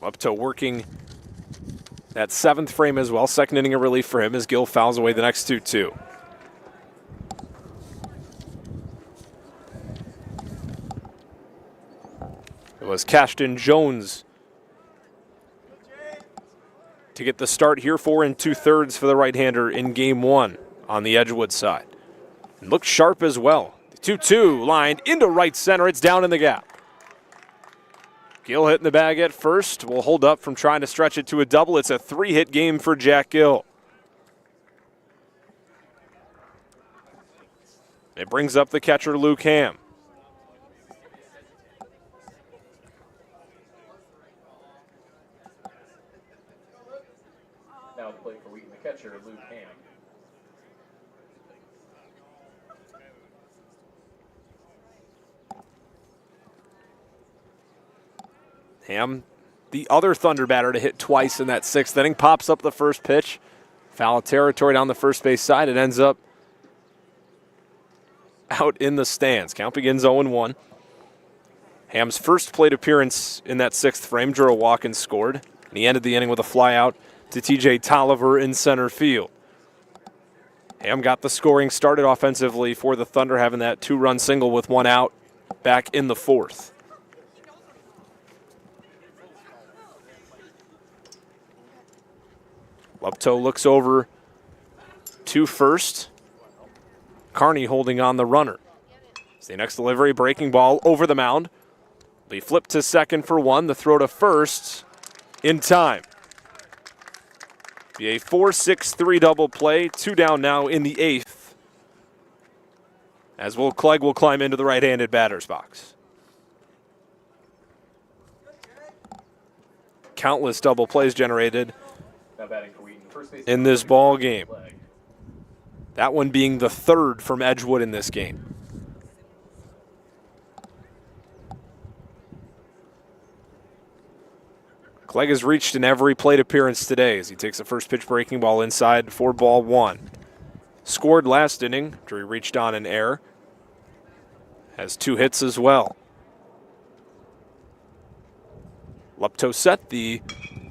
Upto working that 7th frame as well. Second inning of relief for him as Gill fouls away the next 2-2. It was Cashton Jones to get the start here. 4 2/3 for the right-hander in game 1 on the Edgewood side. And looked sharp as well. 2-2 lined into right center. It's down in the gap. Gill hitting the bag at first. Will hold up from trying to stretch it to a double. It's a 3-hit game for Jack Gill. It brings up the catcher, Luke Ham. Now the play for Wheaton, the catcher, Luke Ham. Ham, the other Thunder batter to hit twice in that 6th inning, pops up the first pitch. Foul territory down the first base side. It ends up out in the stands. Count begins 0-1. Ham's first plate appearance in that 6th frame, drew a walk and scored. And he ended the inning with a fly out to TJ Tolliver in center field. Ham got the scoring started offensively for the Thunder, having that 2-run single with 1 out back in the 4th. Upto looks over to first. Carney holding on the runner. It's the next delivery, breaking ball over the mound. Be flipped to second for 1. The throw to first in time. Be a 4-6-3 double play. 2 down now in the 8th. As Clegg will climb into the right-handed batter's box. Countless double plays generated Now batting for Wheaton, first base in this ball game. That one being the 3rd from Edgewood in this game. Clegg has reached in every plate appearance today as he takes the first pitch breaking ball inside for ball 1. Scored last inning after he reached on an error. Has 2 hits as well. Lupto set the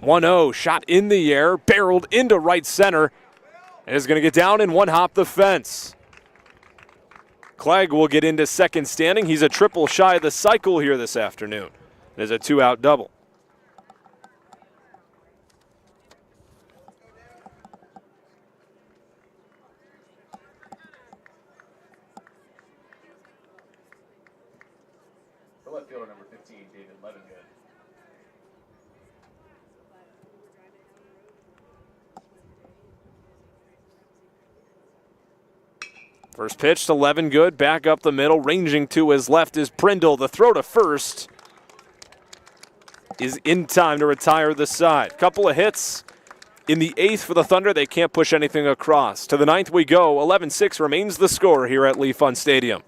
1-0 shot in the air, barreled into right center, and is going to get down and one hop the fence. Clegg will get into second standing. He's a triple shy of the cycle here this afternoon. It is a 2-out double. For left fielder number 15, David Levingood. First pitch to Levingood, back up the middle, ranging to his left is Prindle. The throw to first is in time to retire the side. Couple of hits in the 8th for the Thunder. They can't push anything across. To the 9th we go. 11-6 remains the score here at Lee Pfund Stadium.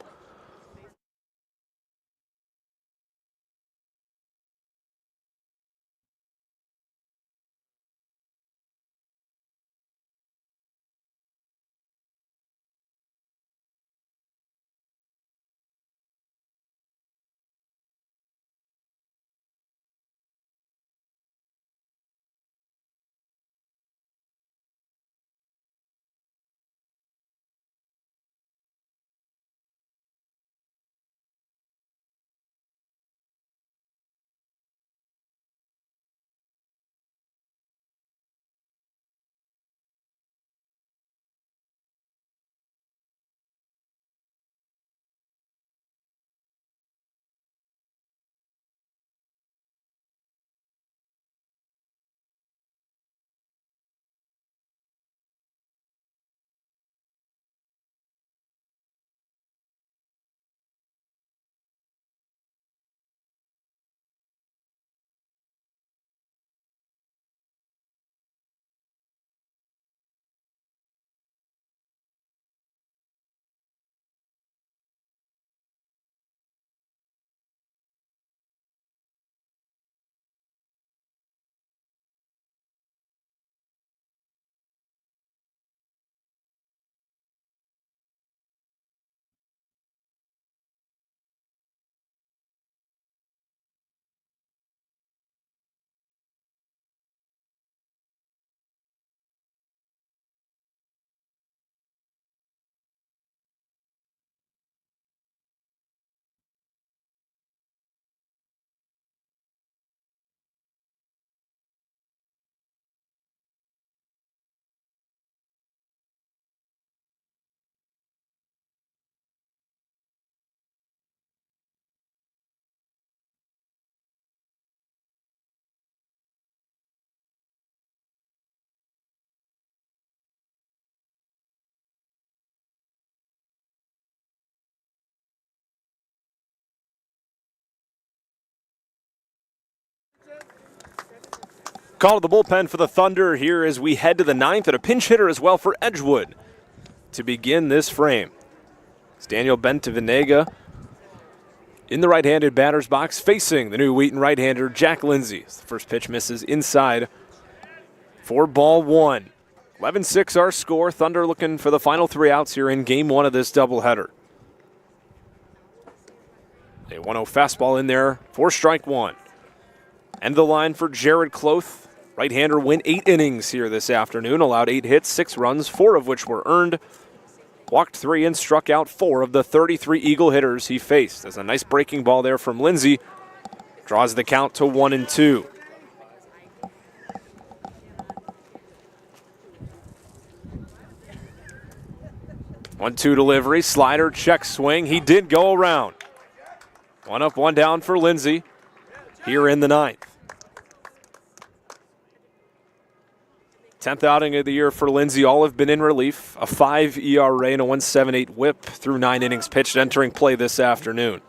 Call to the bullpen for the Thunder here as we head to the ninth, and a pinch hitter as well for Edgewood to begin this frame. It's Daniel Bentavenega in the right-handed batter's box facing the new Wheaton right-hander Jack Lindsay. The first pitch misses inside for ball one. 11-6 our score. Thunder looking for the final 3 outs here in game 1 of this doubleheader. A 1-0 fastball in there for strike 1. End the line for Jared Cloth. Right-hander went 8 innings here this afternoon, allowed 8 hits, 6 runs, 4 of which were earned. Walked 3 and struck out 4 of the 33 Eagle hitters he faced. There's a nice breaking ball there from Lindsay. Draws the count to 1-2. One-two delivery, slider, check swing. He did go around. 1 up, 1 down for Lindsay here in the ninth. 10th outing of the year for Lindsay. All have been in relief. A 5 ERA and a 1.78 whip through 9 innings pitched, entering play this afternoon.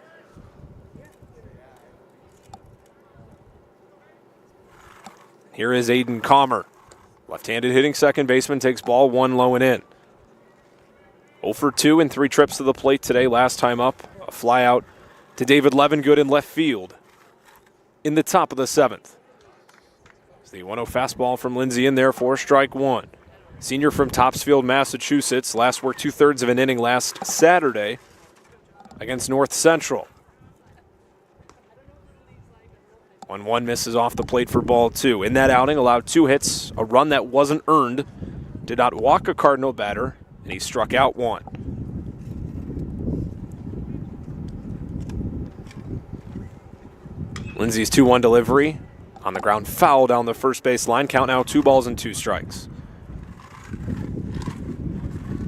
Here is Aiden Comer. Left-handed hitting second baseman, takes ball 1 low and in. 0 for 2 in 3 trips to the plate today. Last time up, a fly out to David Levengood in left field in the top of the 7th. The 1-0 fastball from Lindsay in there for strike 1. Senior from Topsfield, Massachusetts. Last worked 2/3 of an inning last Saturday against North Central. 1-1 misses off the plate for ball 2. In that outing, allowed 2 hits, a run that wasn't earned. Did not walk a Cardinal batter, and he struck out 1. Lindsay's 2-1 delivery. On the ground, foul down the first base line. Count now 2 balls and 2 strikes.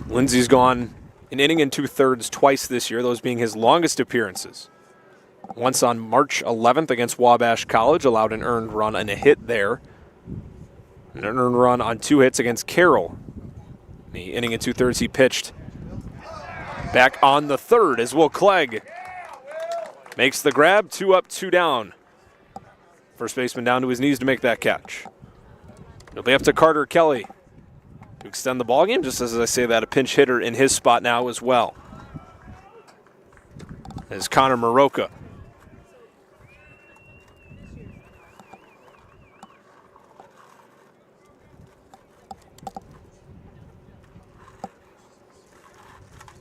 Lindsay's gone an inning and 2/3 twice this year, those being his longest appearances. Once on March 11th against Wabash College, allowed an earned run and a hit there. An earned run on 2 hits against Carroll. The inning and 2/3 he pitched back on the 3rd as Will Clegg makes the grab. 2 up, 2 down. First baseman down to his knees to make that catch. It'll be up to Carter Kelly to extend the ballgame. Just as I say that, a pinch hitter in his spot now as well. As Connor Maroka.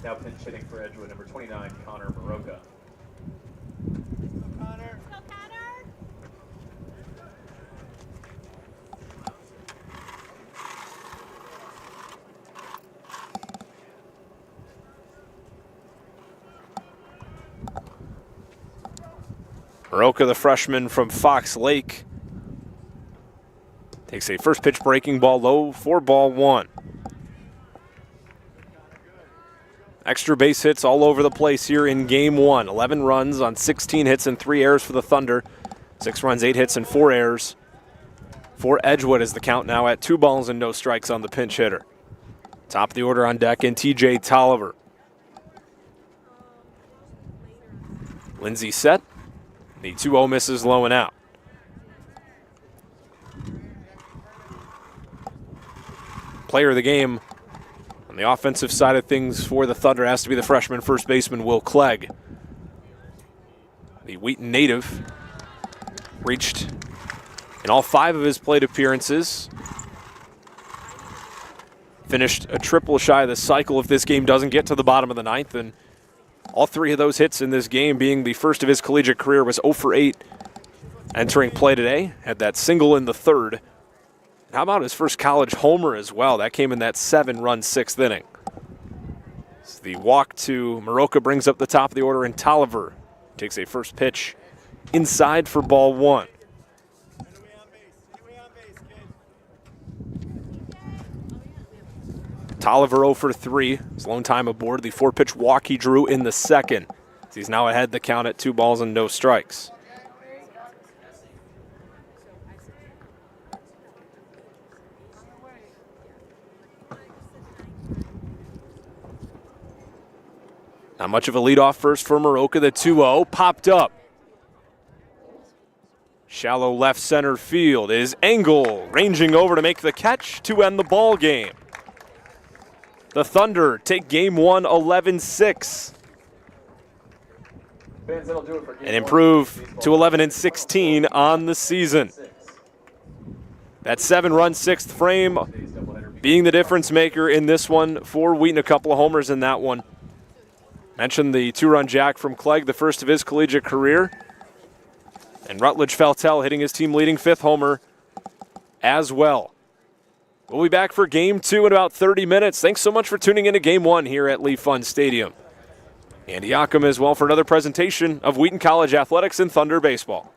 Now pinch hitting for Edgewood, number 29, Connor Maroka. Maroka, the freshman from Fox Lake, takes a first pitch breaking ball low for ball 1. Extra base hits all over the place here in game 1. 11 runs on 16 hits and 3 errors for the Thunder. 6 runs, 8 hits, and 4 errors for Edgewood, as the count now at 2 balls and no strikes on the pinch hitter. Top of the order on deck in TJ Tolliver. Lindsay set. The 2-0 misses low and out. Player of the game on the offensive side of things for the Thunder has to be the freshman first baseman Will Clegg. The Wheaton native reached in all 5 of his plate appearances. Finished a triple shy of the cycle if this game doesn't get to the bottom of the 9th, and all 3 of those hits in this game, being the first of his collegiate career, was 0 for 8 entering play today. Had that single in the 3rd. How about his first college homer as well? That came in that 7-run 6th inning. So the walk to Maroka brings up the top of the order, and Tolliver takes a first pitch inside for ball 1. Tolliver 0 for 3. His lone time aboard. The 4-pitch walk he drew in the 2nd. He's now ahead the count at 2 balls and no strikes. Not much of a leadoff first for Maroka. The 2-0 popped up. Shallow left center field is Engel ranging over to make the catch to end the ball game. The Thunder take game one 11-6 Fans, that'll do it for game and improve to 11-16 on the season. That 7-run sixth frame being the difference maker in this one for Wheaton. A couple of homers in that one. Mentioned the 2-run jack from Clegg, the first of his collegiate career. And Rutledge Feltel hitting his team-leading 5th homer as well. We'll be back for Game 2 in about 30 minutes. Thanks so much for tuning in to Game 1 here at Lee Pfund Stadium. Andy Ockham as well for another presentation of Wheaton College Athletics and Thunder Baseball.